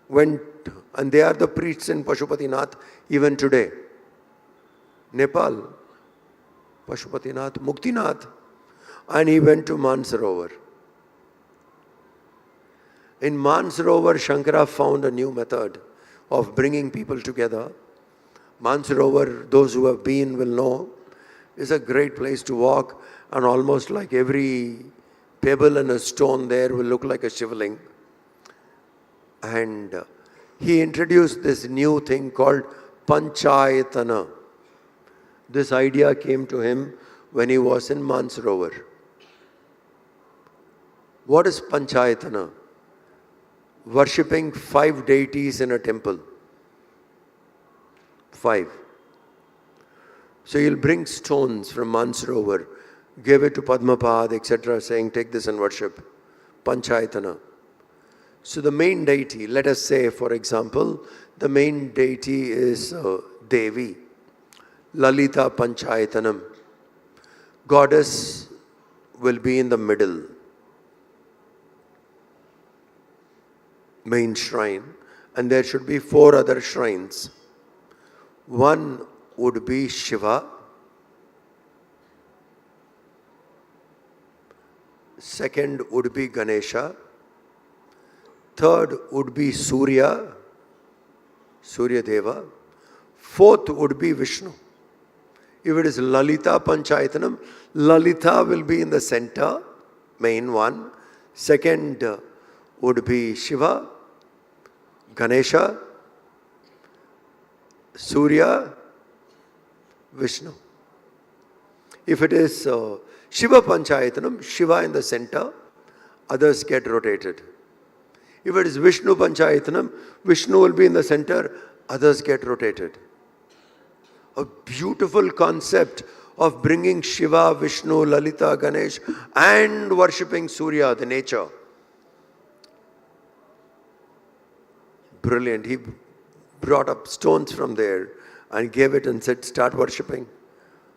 went, and they are the priests in Pashupatinath even today. Nepal, Pashupatinath, Muktinath, and he went to Mansarovar. In Mansarovar, Shankara found a new method of bringing people together. Mansarovar, those who have been will know, is a great place to walk, and almost like every pebble and a stone there will look like a shivling. And he introduced this new thing called Panchayatana. This idea came to him when he was in Mansarovar. What is Panchayatana? Worshipping 5 deities in a temple. 5. So you'll bring stones from Mansarovar, give it to Padmapad, etc., saying, take this and worship. Panchayatana. So the main deity, let us say, for example, the main deity is Devi. Lalita Panchayatanam. Goddess will be in the middle. main shrine, and there should be 4 other shrines. One would be Shiva, second would be Ganesha, third would be Surya, Surya Deva, fourth would be Vishnu. If it is Lalita Panchayatanam, Lalita will be in the center, main one. Second would be Shiva, Ganesha, Surya, Vishnu. If it is Shiva Panchayatanam, Shiva in the center, others get rotated. If it is Vishnu Panchayatanam, Vishnu will be in the center, others get rotated. A beautiful concept of bringing Shiva, Vishnu, Lalita, Ganesh and worshipping Surya, the nature. Brilliant. He brought up stones from there and gave it and said, start worshipping.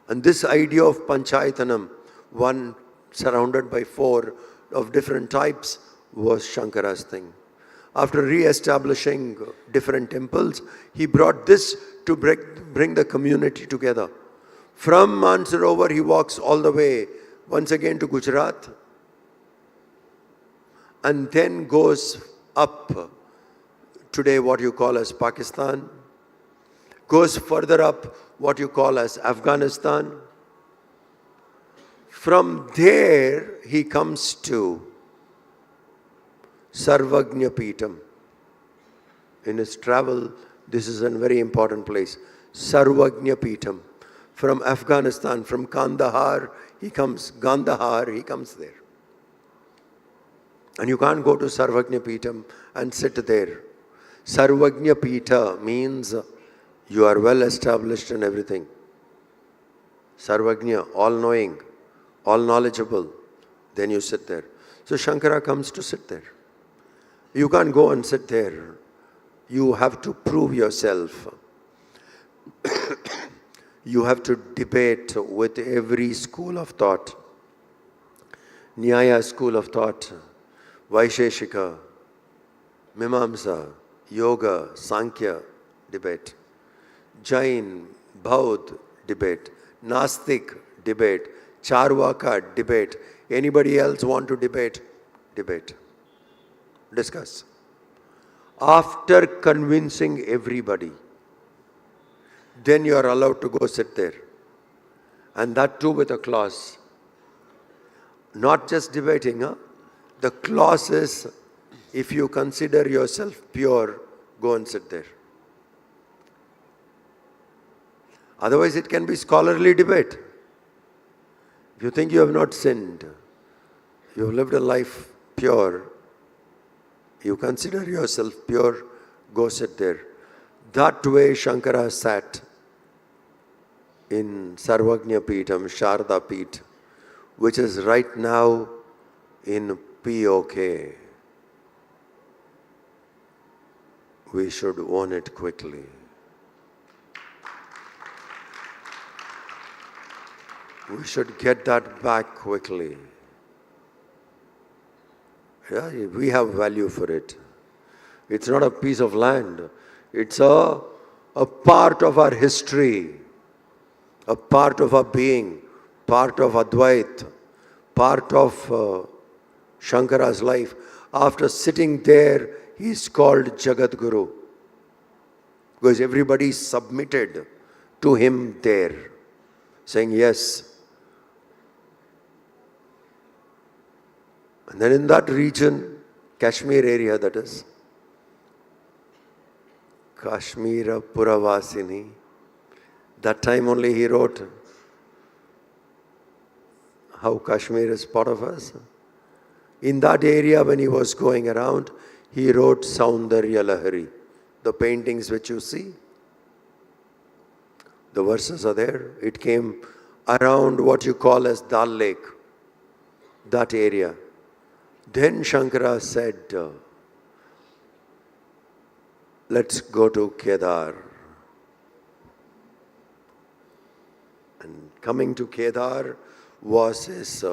And this idea of Panchayatanam, one surrounded by 4 of different types, was Shankara's thing. After re-establishing different temples, he brought this to bring the community together. From Mansarovar, he walks all the way once again to Gujarat and then goes up, today what you call as Pakistan, goes further up what you call as Afghanistan. From there, he comes to Sarvagnya Peetam. In his travel, this is a very important place. Sarvagnya Peetam. From Afghanistan, from Kandahar, he comes there. And you can't go to Sarvagnya Peetam and sit there. Sarvagnya Peeta means you are well established in everything. Sarvagnya, all-knowing, all-knowledgeable. Then you sit there. So Shankara comes to sit there. You can't go and sit there. You have to prove yourself. You have to debate with every school of thought. Nyaya school of thought, Vaisheshika, Mimamsa, Yoga, Sankhya, debate. Jain, Baudh, debate. Nastik, debate. Charvaka, debate. Anybody else want to debate? Debate. Discuss. After convincing everybody, then you are allowed to go sit there. And that too with a clause. Not just debating, huh? The clause is, if you consider yourself pure, go and sit there. Otherwise it can be scholarly debate. If you think you have not sinned, you have lived a life pure, you consider yourself pure, go sit there. That way Shankara sat in Sarvagnya Peetam, Sharda Peet, which is right now in POK. We should own it quickly. We should get that back quickly. Yeah, we have value for it. It's not a piece of land. It's a part of our history, a part of our being, part of Advait, part of Shankara's life. After sitting there, he's called Jagat Guru, because everybody submitted to him there, saying yes. And then in that region, Kashmir area that is, Kashmira Puravasini, that time only he wrote how Kashmir is part of us. In that area when he was going around, he wrote Saundarya Lahari, the paintings which you see. The verses are there. It came around what you call as Dal Lake, that area. Then Shankara said, let's go to Kedar. And coming to Kedar was his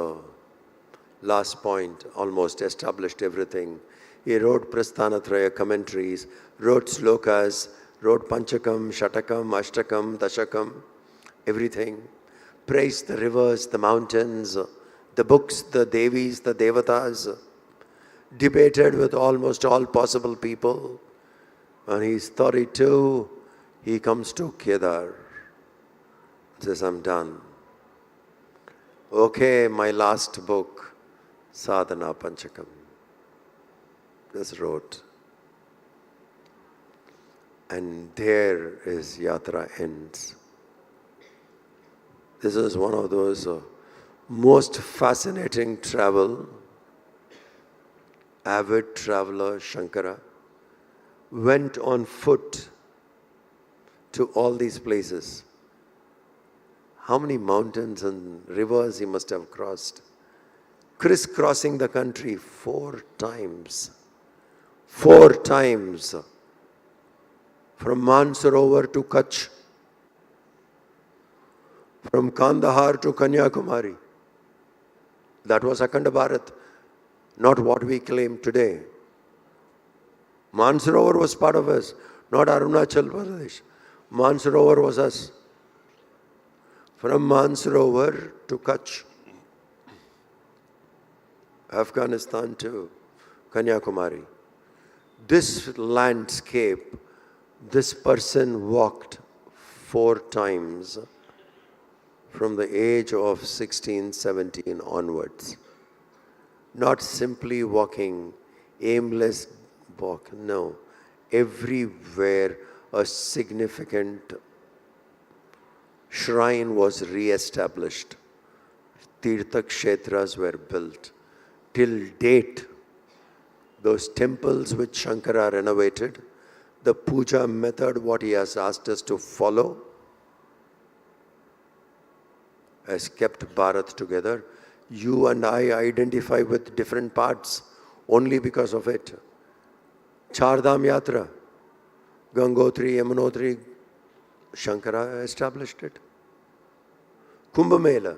last point, almost established everything. He wrote Prasthanatraya commentaries, wrote slokas, wrote Panchakam, Shatakam, Ashtakam, Dashakam, everything. Praised the rivers, the mountains, the books, the Devis, the Devatas. Debated with almost all possible people. When he's 32, he comes to Kedar. Says, I'm done. Okay, my last book, Sadhana Panchakam. Just wrote. And there his yatra ends. This is one of those most fascinating travel. Avid traveler Shankara went on foot to all these places. How many mountains and rivers he must have crossed. Crisscrossing the country 4 times. 4 times. From Mansarovar to Kutch. From Kandahar to Kanyakumari. That was Akhanda Bharat. Not what we claim today. Mansarovar was part of us, not Arunachal Pradesh. Mansarovar was us. From Mansarovar to Kutch, Afghanistan to Kanyakumari. This landscape, this person walked 4 times from the age of 16, 17 onwards. Not simply walking, aimless walk, no. Everywhere a significant shrine was re-established. Tirtha Kshetras were built. Till date, those temples which Shankara renovated, the puja method, what he has asked us to follow, has kept Bharat together. You and I identify with different parts only because of it. Chardham Yatra, Gangotri, Yamunotri, Shankara established it. Kumbh Mela,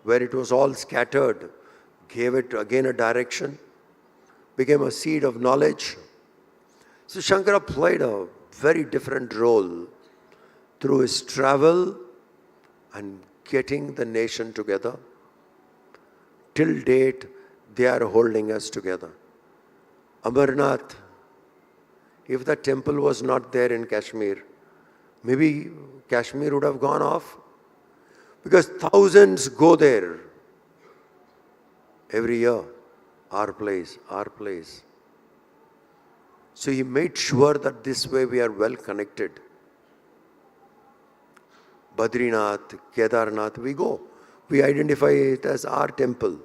where it was all scattered, gave it again a direction, became a seed of knowledge. So Shankara played a very different role through his travel and getting the nation together. Till date, they are holding us together. Amarnath, if the temple was not there in Kashmir, maybe Kashmir would have gone off. Because thousands go there every year. Our place, our place. So he made sure that this way we are well connected. Badrinath, Kedarnath, we go. We identify it as our temple.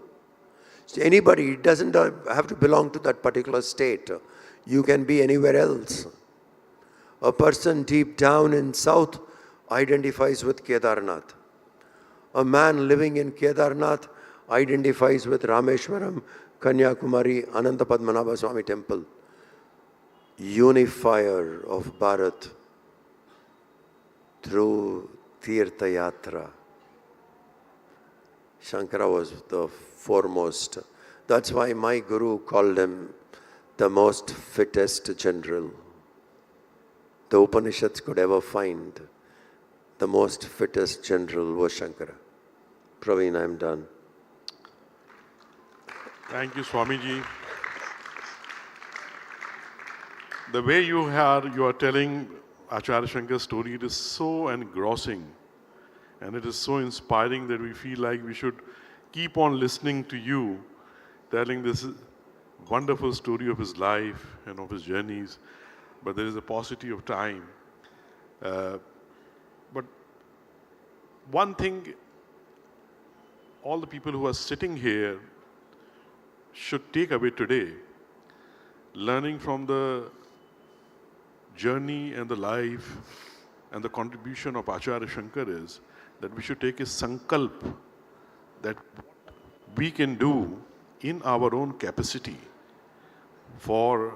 So anybody, it doesn't have to belong to that particular state. You can be anywhere else. A person deep down in south identifies with Kedarnath. A man living in Kedarnath identifies with Rameshwaram, Kanyakumari, Ananta Padmanabha Swami temple. Unifier of Bharat through Tirtha Yatra. Shankara was the foremost. That's why my guru called him the most fittest general the Upanishads could ever find. The most fittest general was Shankara. Praveen, I'm done. Thank you, Swamiji. The way you are telling Acharya Shankar's story, it is so engrossing and it is so inspiring that we feel like we should keep on listening to you, telling this wonderful story of his life and of his journeys. But there is a paucity of time. But one thing all the people who are sitting here should take away today, learning from the journey and the life and the contribution of Acharya Shankar, is that we should take a sankalp that we can do in our own capacity for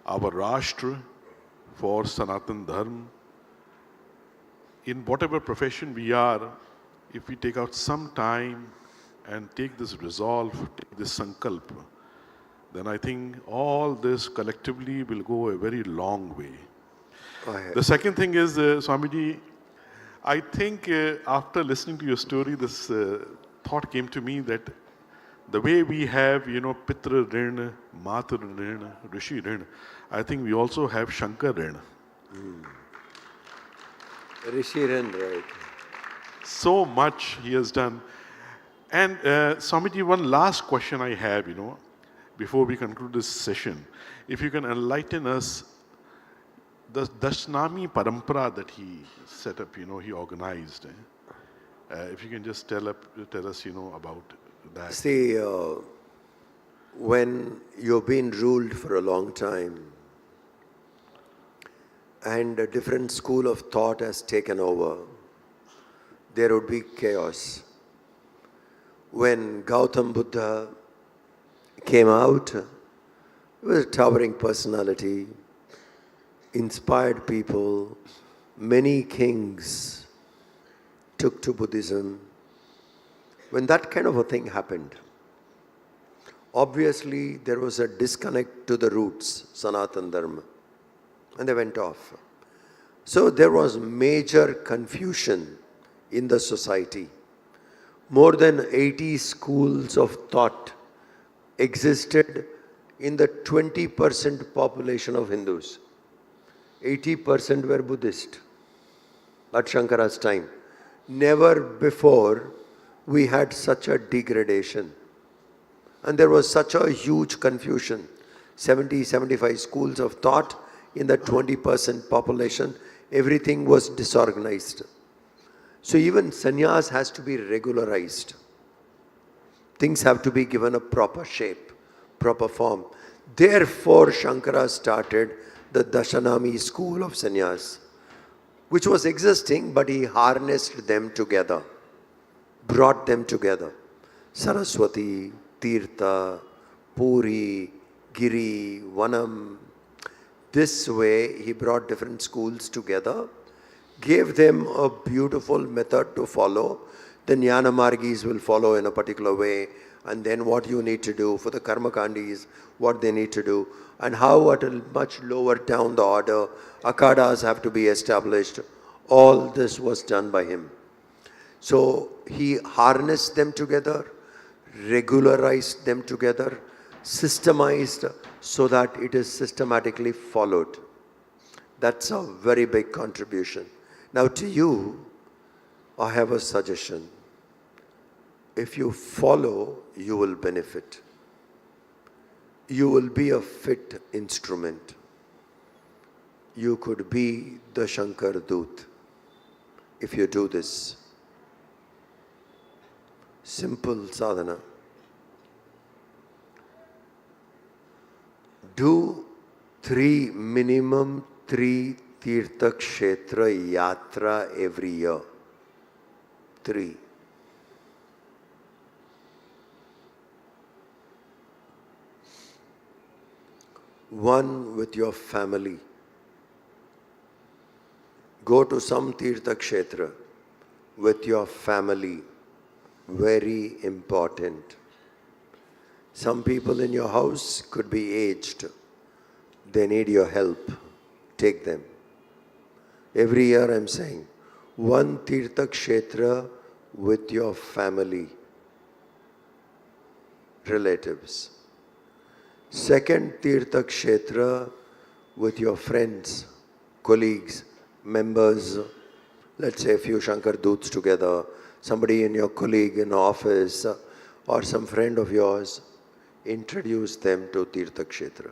our Rashtra, for Sanatan Dharm, in whatever profession we are. If we take out some time and take this resolve, take this sankalp, then I think all this collectively will go a very long way. The second thing is, Swamiji, I think after listening to your story, this thought came to me that the way we have, Pitra Rin, Matra Rin, Rishi Rin, I think we also have Shankar Rin. Rishi Ren, right? So much he has done. And Swamiji, one last question I have, before we conclude this session. If you can enlighten us, the Dashnami Parampara that he set up, he organized. If you can just tell us, about that. See, when you've been ruled for a long time and a different school of thought has taken over, there would be chaos. When Gautam Buddha came out, he was a towering personality, inspired people, many kings took to Buddhism. When that kind of a thing happened, obviously there was a disconnect to the roots, Sanatana Dharma, and they went off. So there was major confusion in the society. More than 80 schools of thought existed in the 20% population of Hindus. 80% were Buddhist at Shankara's time. Never before we had such a degradation. And there was such a huge confusion. 70, 75 schools of thought in the 20% population. Everything was disorganized. So even sannyas has to be regularized. Things have to be given a proper shape, proper form. Therefore, Shankara started the Dashanami school of sannyas, which was existing, but he harnessed them together, brought them together. Saraswati, Tirtha, Puri, Giri, Vanam. This way, he brought different schools together, gave them a beautiful method to follow. The Jnana Margis will follow in a particular way, and then what you need to do for the Karma Kandis, what they need to do, and how at a much lower down the order, Akhadas have to be established. All this was done by him. So he harnessed them together, regularized them together, systemized so that it is systematically followed. That's a very big contribution. Now to you, I have a suggestion. If you follow, you will benefit. You will be a fit instrument. You could be the Shankar Dut if you do this. Simple sadhana. Do minimum three Tirtha Kshetra Yatra every year. 3. One with your family. Go to some Tirtha Kshetra with your family. Very important. Some people in your house could be aged. They need your help. Take them. Every year I'm saying, one Tirtha Kshetra with your family, relatives. Second Tirtha Kshetra with your friends, colleagues, members. Let's say a few Shankar Duts together, somebody in your colleague in office or some friend of yours, introduce them to Tirtha Kshetra.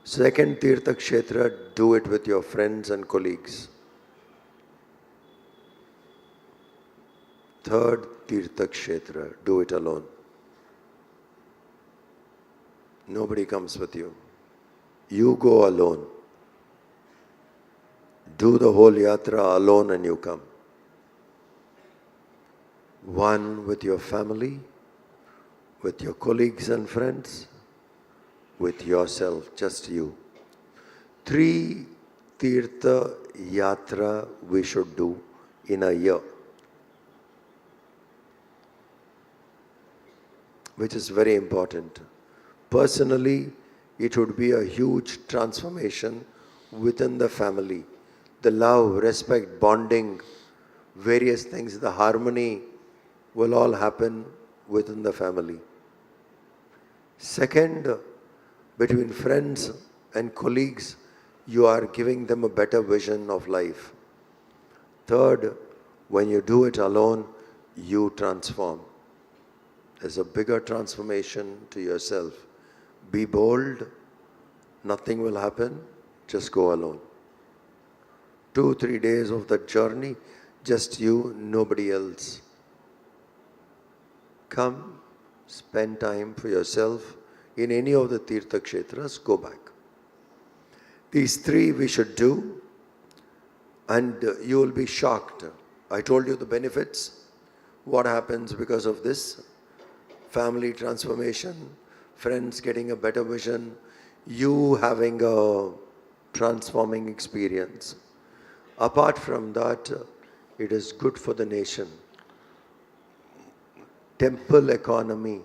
Second Tirtha Kshetra, do it with your friends and colleagues. Third Tirtha Kshetra, do it alone. Nobody comes with you. You go alone. Do the whole yatra alone and you come. One with your family, with your colleagues and friends, with yourself, just you. 3 Tirtha Yatra we should do in a year, which is very important. Personally, it would be a huge transformation within the family. The love, respect, bonding, various things, the harmony will all happen within the family. Second, between friends and colleagues, you are giving them a better vision of life. Third, when you do it alone, you transform. There's a bigger transformation to yourself. Be bold, nothing will happen, just go alone. 2-3 days of the journey, just you, nobody else. Come, spend time for yourself in any of the Tirtha Kshetras, go back. These 3 we should do, and you will be shocked. I told you the benefits, what happens because of this. Family transformation, friends getting a better vision, you having a transforming experience. Apart from that, it is good for the nation. Temple economy,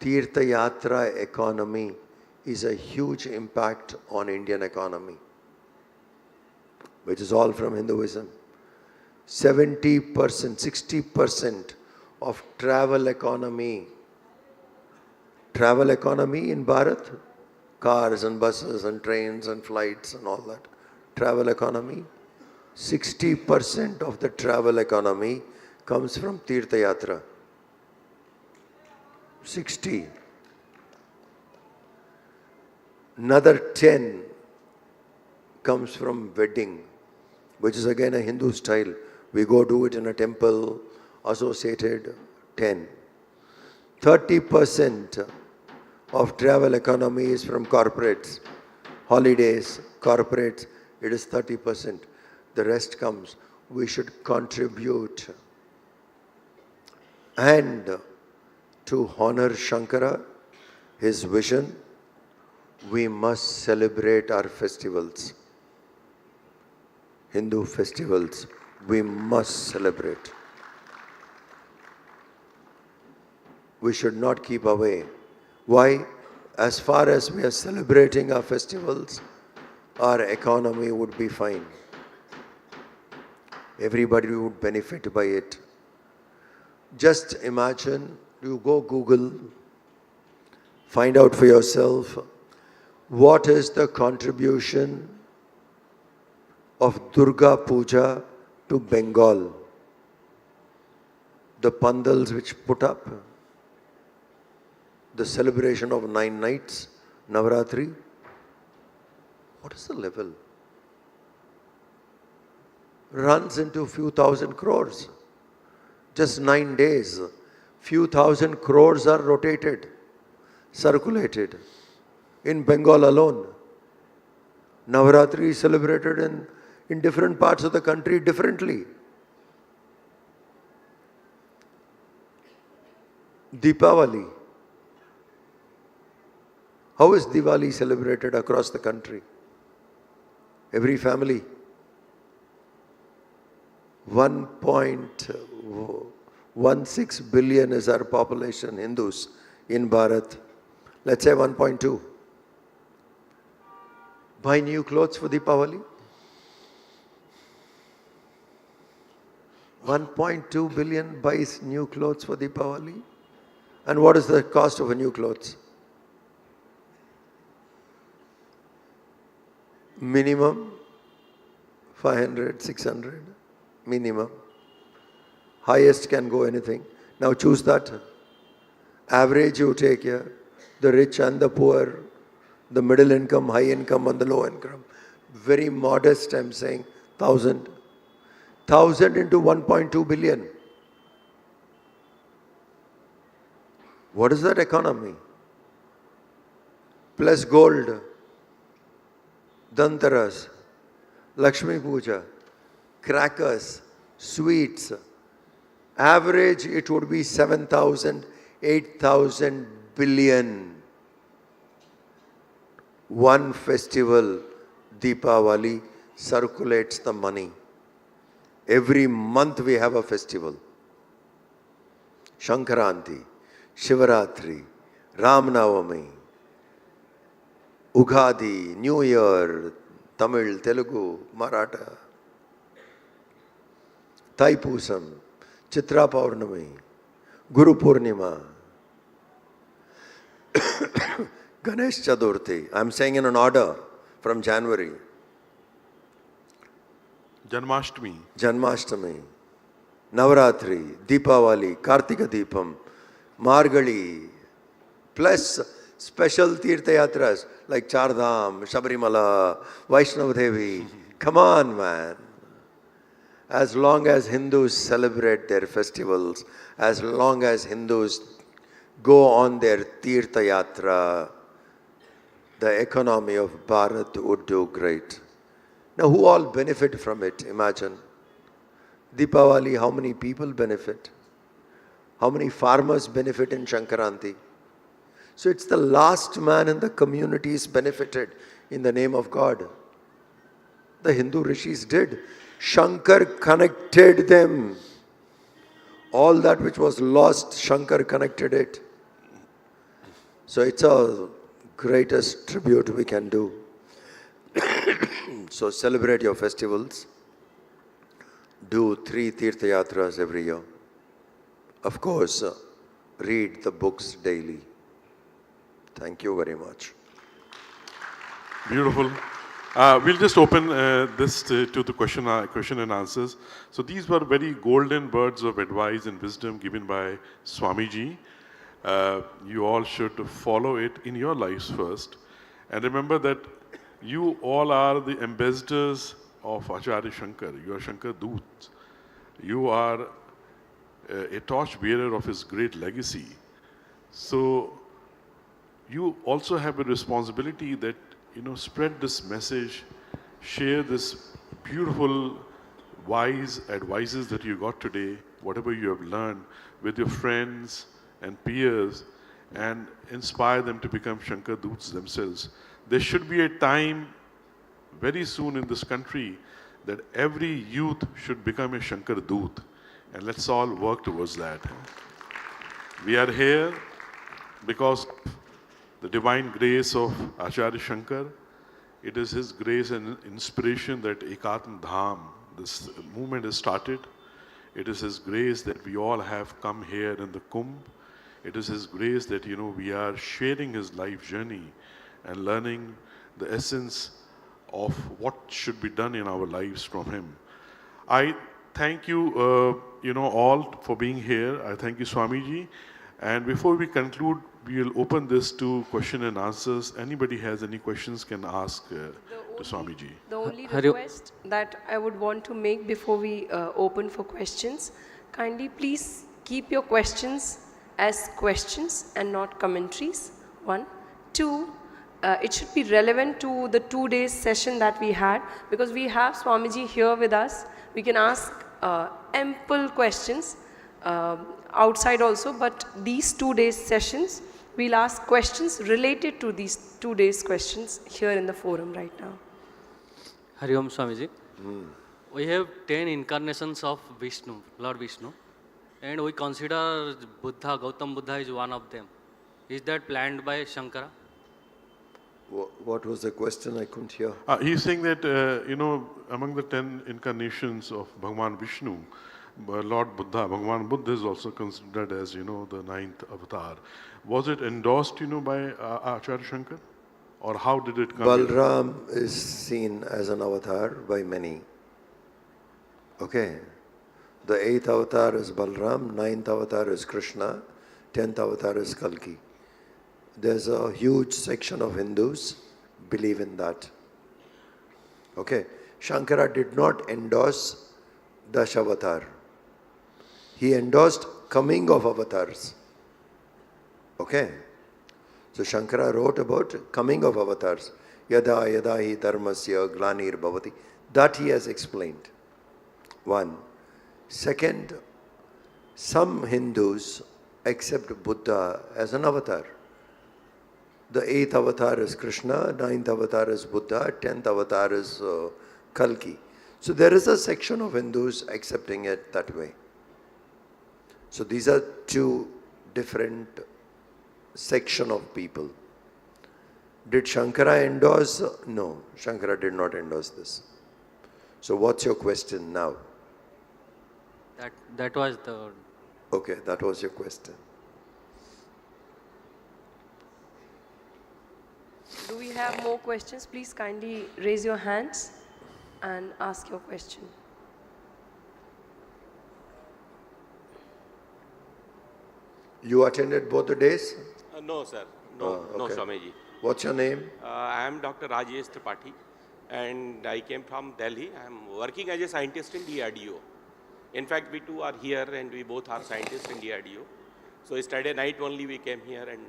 Tirtha Yatra economy is a huge impact on Indian economy, which is all from Hinduism. 70%, 60% of travel economy in Bharat, cars and buses and trains and flights and all that. Travel economy, 60% of the travel economy comes from Tirtha Yatra. 60. Another 10 comes from wedding, which is again a Hindu style. We go do it in a temple, associated 10. 30% of travel economy is from corporates, holidays, corporates, it is 30%. The rest comes. We should contribute. And to honor Shankara, his vision, we must celebrate our festivals. Hindu festivals, we must celebrate. We should not keep away. Why? As far as we are celebrating our festivals, our economy would be fine. Everybody would benefit by it. Just imagine, you go Google, find out for yourself, what is the contribution of Durga Puja to Bengal? The pandals which put up, the celebration of 9 nights, Navaratri. What is the level? Runs into few thousand crores. Just 9 days, few thousand crores are rotated, circulated in Bengal alone. Navaratri is celebrated in different parts of the country differently. Deepavali. How is Diwali celebrated across the country? Every family. 1.16 billion is our population, Hindus, in Bharat. Let's say 1.2. Buy new clothes for Deepavali. 1.2 billion buys new clothes for Deepavali. And what is the cost of a new clothes? Minimum 500, 600, minimum. Highest can go anything. Now choose that. Average you take here, the rich and the poor, the middle income, high income and the low income. Very modest, I'm saying, 1,000. 1,000 into 1.2 billion. What is that economy? Plus gold, Dantaras, Lakshmi Puja, crackers, sweets. Average it would be 7,000, 8,000 billion. One festival, Deepavali, circulates the money. Every month we have a festival. Shankaranti, Shivaratri, Ram Navami, Ugadi, New Year, Tamil, Telugu, Maratha, Thaipusam, Chitra Paurnami, Guru Purnima, Ganesh Chaturthi. I'm saying in an order from January. Janmashtami. Janmashtami, Navaratri, Deepavali, Kartika Deepam, Margali, plus special Tirtha Yatras like Char Dham, Shabarimala, Vaishnava Devi. Come on, man. As long as Hindus celebrate their festivals, as long as Hindus go on their Tirtha Yatra, the economy of Bharat would do great. Now, who all benefit from it? Imagine. Deepavali, how many people benefit? How many farmers benefit in Shankaranti? So it's the last man in the community is benefited in the name of God. The Hindu rishis did. Shankar connected them. All that which was lost, Shankar connected it. So it's a greatest tribute we can do. So celebrate your festivals. Do 3 Tirtha Yatras every year. Of course, read the books daily. Thank you very much. Beautiful. We'll just open this to the question and answers. So these were very golden words of advice and wisdom given by Swamiji. You all should follow it in your lives first. And remember that you all are the ambassadors of Acharya Shankar. You are Shankar Doots. You are a torch bearer of his great legacy. So you also have a responsibility that, spread this message, share this beautiful, wise advices that you got today, whatever you have learned with your friends and peers, and inspire them to become Shankar Doots themselves. There should be a time very soon in this country that every youth should become a Shankar Doot, and let's all work towards that. We are here because the divine grace of Acharya Shankar. It is his grace and inspiration that Ekatma Dham, this movement has started. It is his grace that we all have come here in the Kumbh. It is his grace that, we are sharing his life journey and learning the essence of what should be done in our lives from him. I thank you, all for being here. I thank you, Swamiji. And before we conclude, we will open this to question and answers. Anybody has any questions can ask to Swamiji. The only request that I would want to make before we open for questions, kindly please keep your questions as questions and not commentaries, 1. 2, it should be relevant to the 2 days session that we had, because we have Swamiji here with us. We can ask ample questions outside also, but these 2 days sessions, we'll ask questions related to these 2 days questions here in the forum right now. Hari Om Swamiji. We have 10 incarnations of Vishnu, Lord Vishnu, and we consider Buddha, Gautam Buddha is one of them. Is that planned by Shankara? What was the question? I couldn't hear. He's saying that, among the 10 incarnations of Bhagavan Vishnu, Lord Buddha, Bhagavan Buddha is also considered as, the 9th avatar. Was it endorsed, by Acharya Shankar? Or how did it come? Balram is seen as an avatar by many. Okay. The 8th avatar is Balram, 9th avatar is Krishna, 10th avatar is Kalki. There's a huge section of Hindus believe in that. Okay. Shankara did not endorse Dashavatar. He endorsed coming of avatars. Okay. So Shankara wrote about coming of avatars. Yada yada hi dharmasya glanir bhavati. That he has explained. 1. Second, some Hindus accept Buddha as an avatar. The 8th avatar is Krishna, 9th avatar is Buddha, 10th avatar is Kalki. So there is a section of Hindus accepting it that way. So these are 2 different section of people. Did Shankara endorse? No, Shankara did not endorse this. So what's your question now? That was the. Okay, that was your question. Do we have more questions? Please kindly raise your hands and ask your question. You attended both the days? No, sir. No, no, okay. Swamiji. What's your name? I am Dr. Rajesh Tripathi, and I came from Delhi. I am working as a scientist in DRDO. In fact, we two are here, and we both are scientists in DRDO. So yesterday night only we came here, and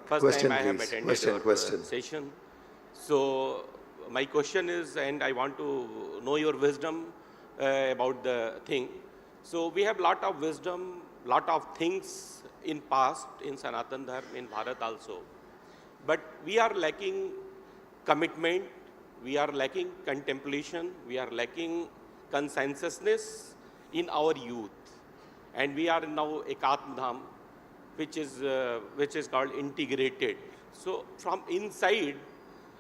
first question, time I have please. attended your session. So my question is, and I want to know your wisdom about the thing. So we have lot of wisdom, lot of things in past, in Sanatan Dharma, in Bharat also. But we are lacking commitment, we are lacking contemplation, we are lacking consensusness in our youth. And we are now Ekatma Dham, which is called integrated. So from inside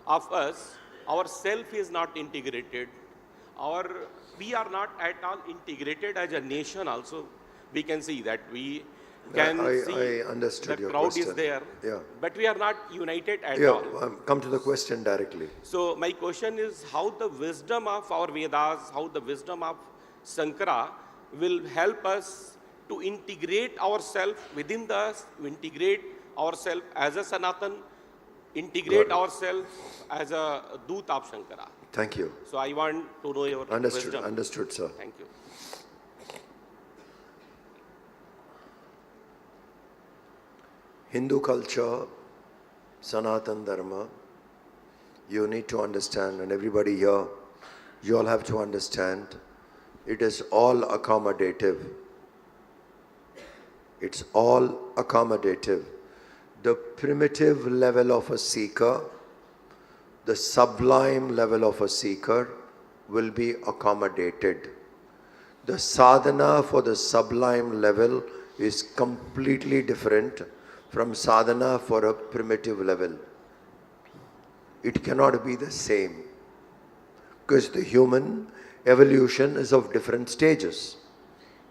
of us, our self is not integrated. We are not at all integrated as a nation also. We can see that we can see I understood the your crowd question. is there, Yeah. but we are not united at all. Come to the question directly. So my question is how the wisdom of our Vedas, how the wisdom of Shankara will help us to integrate ourselves within us, to integrate ourselves as a Sanatan, integrate ourselves as a Doot of Shankara. Thank you. So I want to know your wisdom. Understood, sir. Thank you. Hindu culture, Sanatan Dharma, you need to understand, and everybody here, you all have to understand, it is all accommodative. It's all accommodative. The primitive level of a seeker, the sublime level of a seeker will be accommodated. The sadhana for the sublime level is completely different from sadhana for a primitive level. It cannot be the same because the human evolution is of different stages.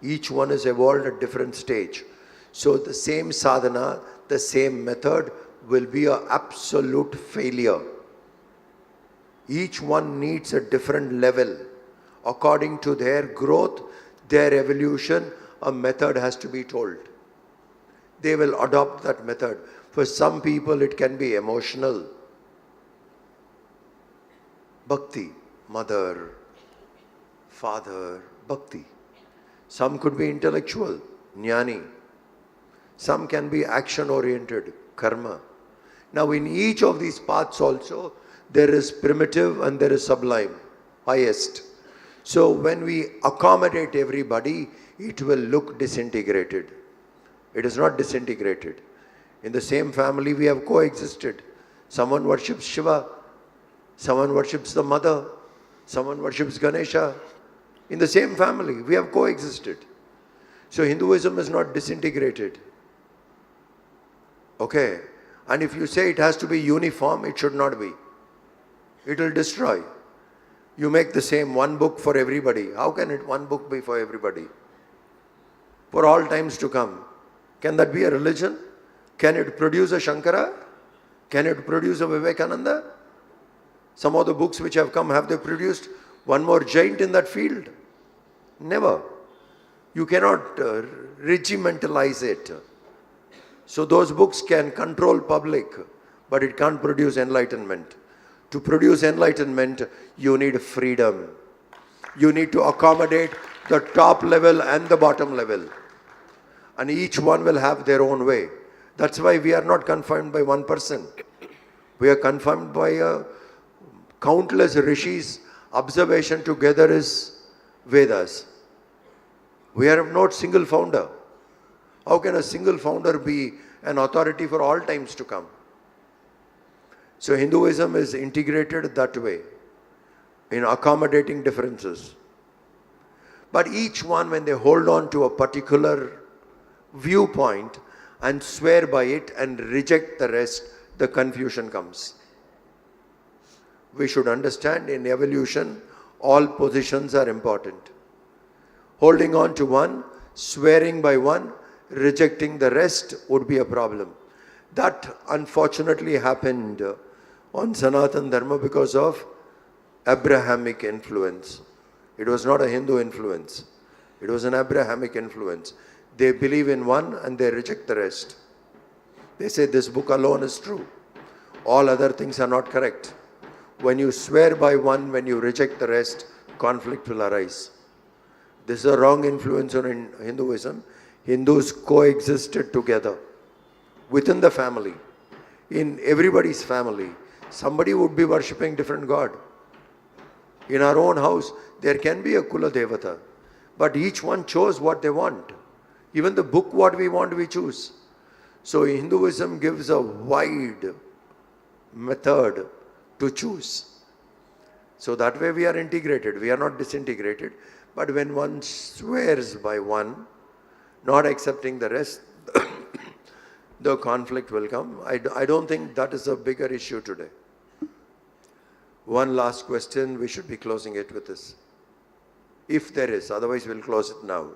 Each one is evolved at different stage. So the same sadhana, the same method will be an absolute failure. Each one needs a different level. According to their growth, their evolution, a method has to be told. They will adopt that method. For some people, it can be emotional. Bhakti, mother, father, bhakti. Some could be intellectual, jnani. Some can be action-oriented, karma. Now in each of these paths also, there is primitive and there is sublime, highest. So when we accommodate everybody, it will look disintegrated. It is not disintegrated. In the same family, we have coexisted. Someone worships Shiva, someone worships the mother, someone worships Ganesha. In the same family, we have coexisted. So Hinduism is not disintegrated. Okay? And if you say it has to be uniform, it should not be. It will destroy. You make the same one book for everybody. How can it one book be for everybody? For all times to come. Can that be a religion? Can it produce a Shankara? Can it produce a Vivekananda? Some of the books which have come, have they produced one more giant in that field? Never. You cannot regimentalize it. So those books can control public, but it can't produce enlightenment. To produce enlightenment, you need freedom. You need to accommodate the top level and the bottom level. And each one will have their own way. That's why we are not confined by one person. We are confined by countless rishis. Observation together is Vedas. We have no single founder. How can a single founder be an authority for all times to come? So Hinduism is integrated that way, in accommodating differences. But each one, when they hold on to a particular viewpoint and swear by it and reject the rest, the confusion comes. We should understand in evolution, all positions are important. Holding on to one, swearing by one, rejecting the rest would be a problem. That unfortunately happened on Sanatan Dharma because of Abrahamic influence. It was not a Hindu influence. It was an Abrahamic influence. They believe in one and they reject the rest. They say this book alone is true. All other things are not correct. When you swear by one, when you reject the rest, conflict will arise. This is a wrong influence on Hinduism. Hindus coexisted together within the family. In everybody's family, somebody would be worshipping different god. In our own house, there can be a Kula Devata, but each one chose what they want. Even the book what we want, we choose. So Hinduism gives a wide method to choose. So that way we are integrated, we are not disintegrated. But when one swears by one, not accepting the rest, the conflict will come. I don't think that is a bigger issue today. One last question, we should be closing it with this. If there is, otherwise we'll close it now.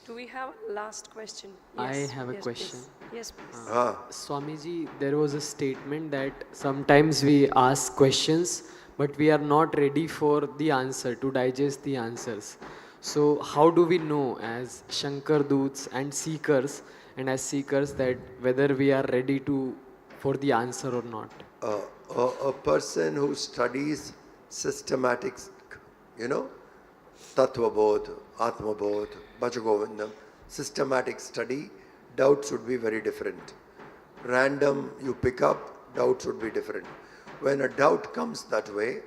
Do we have a last question? I Yes. have a Yes, question. please. Yes, please. Swamiji, there was a statement that sometimes we ask questions, but we are not ready for the answer, to digest the answers. So how do we know as Shankar Doots and seekers, and as seekers, that whether we are ready for the answer or not? A person who studies systematics, Tattva Bodh, Atma Bodh, Bhajagovindam, systematic study, doubts would be very different. Random, you pick up, doubts would be different. When a doubt comes that way,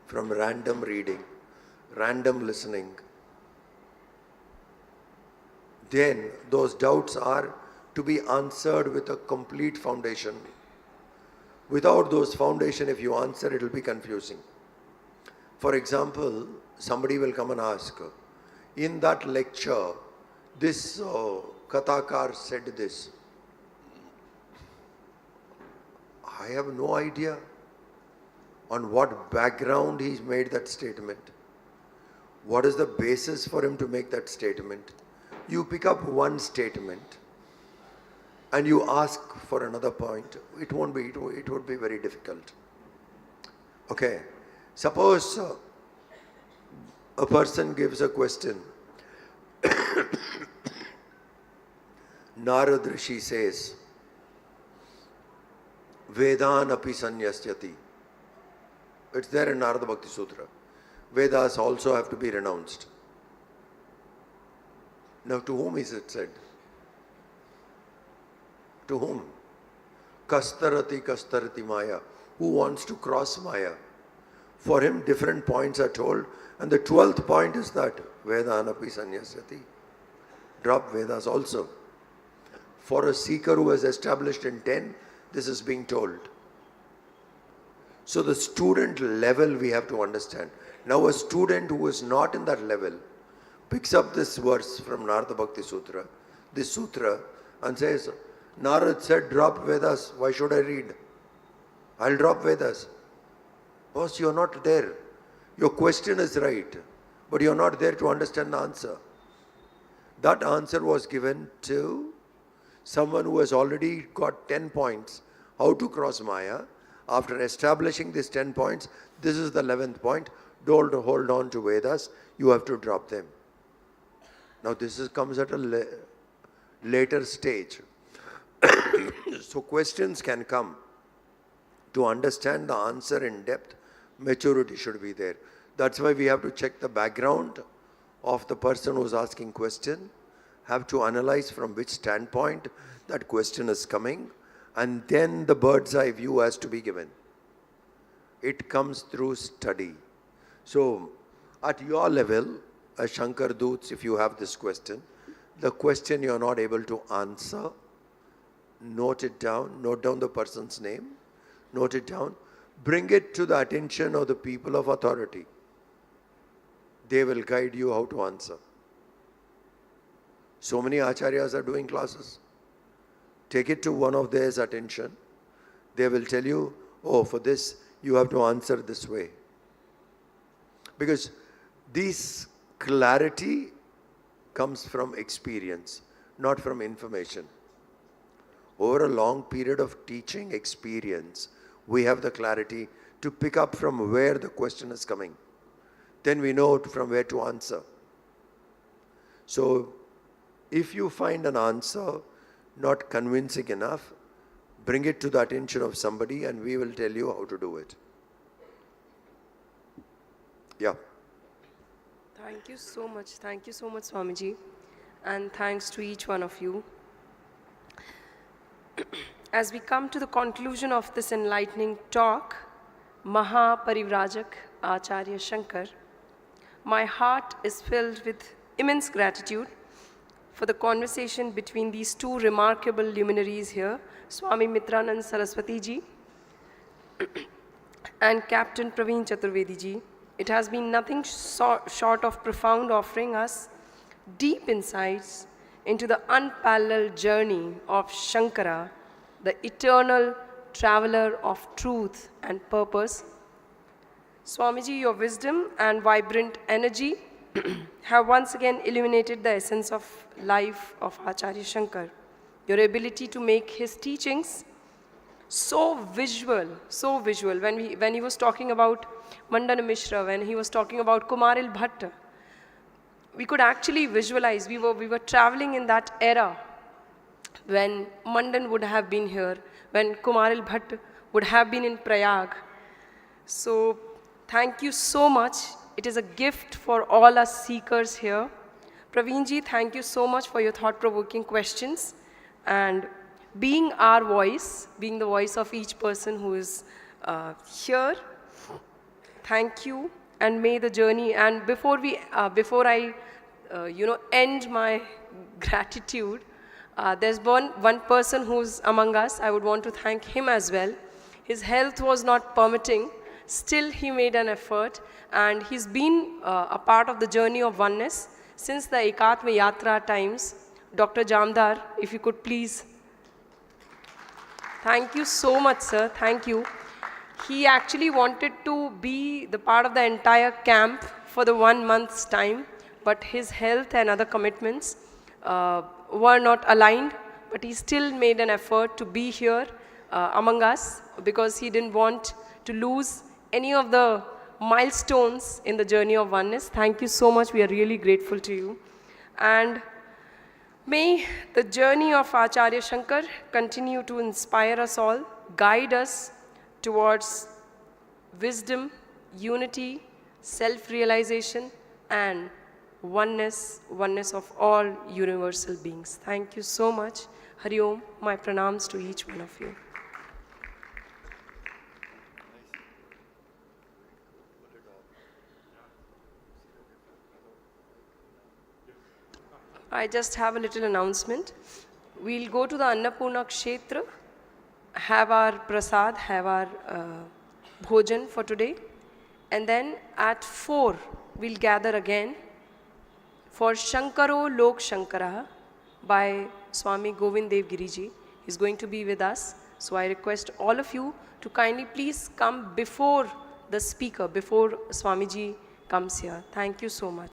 from random reading, random listening, then those doubts are to be answered with a complete foundation. Without those foundation, if you answer, it will be confusing. For example, somebody will come and ask, in that lecture, this Kathakar said this. I have no idea on what background he's made that statement. What is the basis for him to make that statement? You pick up one statement and you ask for another point. It would be very difficult. Okay. Suppose a person gives a question. Narad Rishi says, Vedan api sanyasyati. It's there in Narada Bhakti Sutra. Vedas also have to be renounced. Now to whom is it said? To whom? Kastarati Maya. Who wants to cross Maya? For him, different points are told, and the 12th point is that Vedanapi Sanyasyati. Drop Vedas also. For a seeker who has established in 10, this is being told. So the student level we have to understand. Now a student who is not in that level picks up this verse from Narada Bhakti Sutra, this sutra, and says, Narad said, drop Vedas, why should I read? I'll drop Vedas. Boss, you're not there. Your question is right, but you're not there to understand the answer. That answer was given to someone who has already got 10 points, how to cross Maya. After establishing these 10 points, this is the 11th point. Don't hold on to Vedas, you have to drop them. Now this comes at a later stage. So questions can come. To understand the answer in depth, maturity should be there. That's why we have to check the background of the person who's asking question, have to analyze from which standpoint that question is coming, and then the bird's eye view has to be given. It comes through study. So at your level, as Shankar Doots, if you have this question, the question you're not able to answer, note it down, note down the person's name, note it down, bring it to the attention of the people of authority. They will guide you how to answer. So many acharyas are doing classes. Take it to one of theirs attention. They will tell you, oh, for this you have to answer this way. Because this clarity comes from experience, not from information. Over a long period of teaching experience, we have the clarity to pick up from where the question is coming. Then we know from where to answer. So, if you find an answer not convincing enough, bring it to the attention of somebody and we will tell you how to do it. Yeah. Thank you so much. Thank you so much, Swamiji. And thanks to each one of you. As we come to the conclusion of this enlightening talk, Maha Parivrajaka Acharya Shankara, my heart is filled with immense gratitude for the conversation between these two remarkable luminaries here, Swami Mitranand Saraswati ji and Captain Praveen Chaturvedi ji. It has been nothing short of profound, offering us deep insights into the unparalleled journey of Shankara, the eternal traveler of truth and purpose. Swamiji, your wisdom and vibrant energy have once again illuminated the essence of life of Acharya Shankara. Your ability to make his teachings so visual. When he was talking about Mandana Mishra, when he was talking about Kumaril Bhatta, we could actually visualize. We were traveling in that era when Mandan would have been here, when Kumaril Bhatt would have been in Prayag. So thank you so much. It is a gift for all us seekers here. Praveenji, thank you so much for your thought-provoking questions and being our voice, being the voice of each person who is here. Thank you, and may the journey. And before I end my gratitude, there's one person who's among us. I would want to thank him as well. His health was not permitting. Still, he made an effort, and he's been a part of the journey of oneness since the Ekatma Yatra times. Dr. Jamdar, if you could please. Thank you so much, sir. Thank you. He actually wanted to be the part of the entire camp for the 1 month's time, but his health and other commitments were not aligned, but he still made an effort to be here among us because he didn't want to lose any of the milestones in the journey of oneness. Thank you so much. We are really grateful to you. And may the journey of Acharya Shankara continue to inspire us all, guide us towards wisdom, unity, self-realization, and oneness of all universal beings. Thank you so much. Hari Om. My pranams to each one of you. I just have a little announcement. We'll go to the Annapurna Kshetra, have our prasad, have our bhojan for today, and then at 4 we'll gather again for Shankaro Lok Shankara by Swami Govind Dev Giriji. He's going to be with us. So I request all of you to kindly please come before the speaker, before Swamiji comes here. Thank you so much.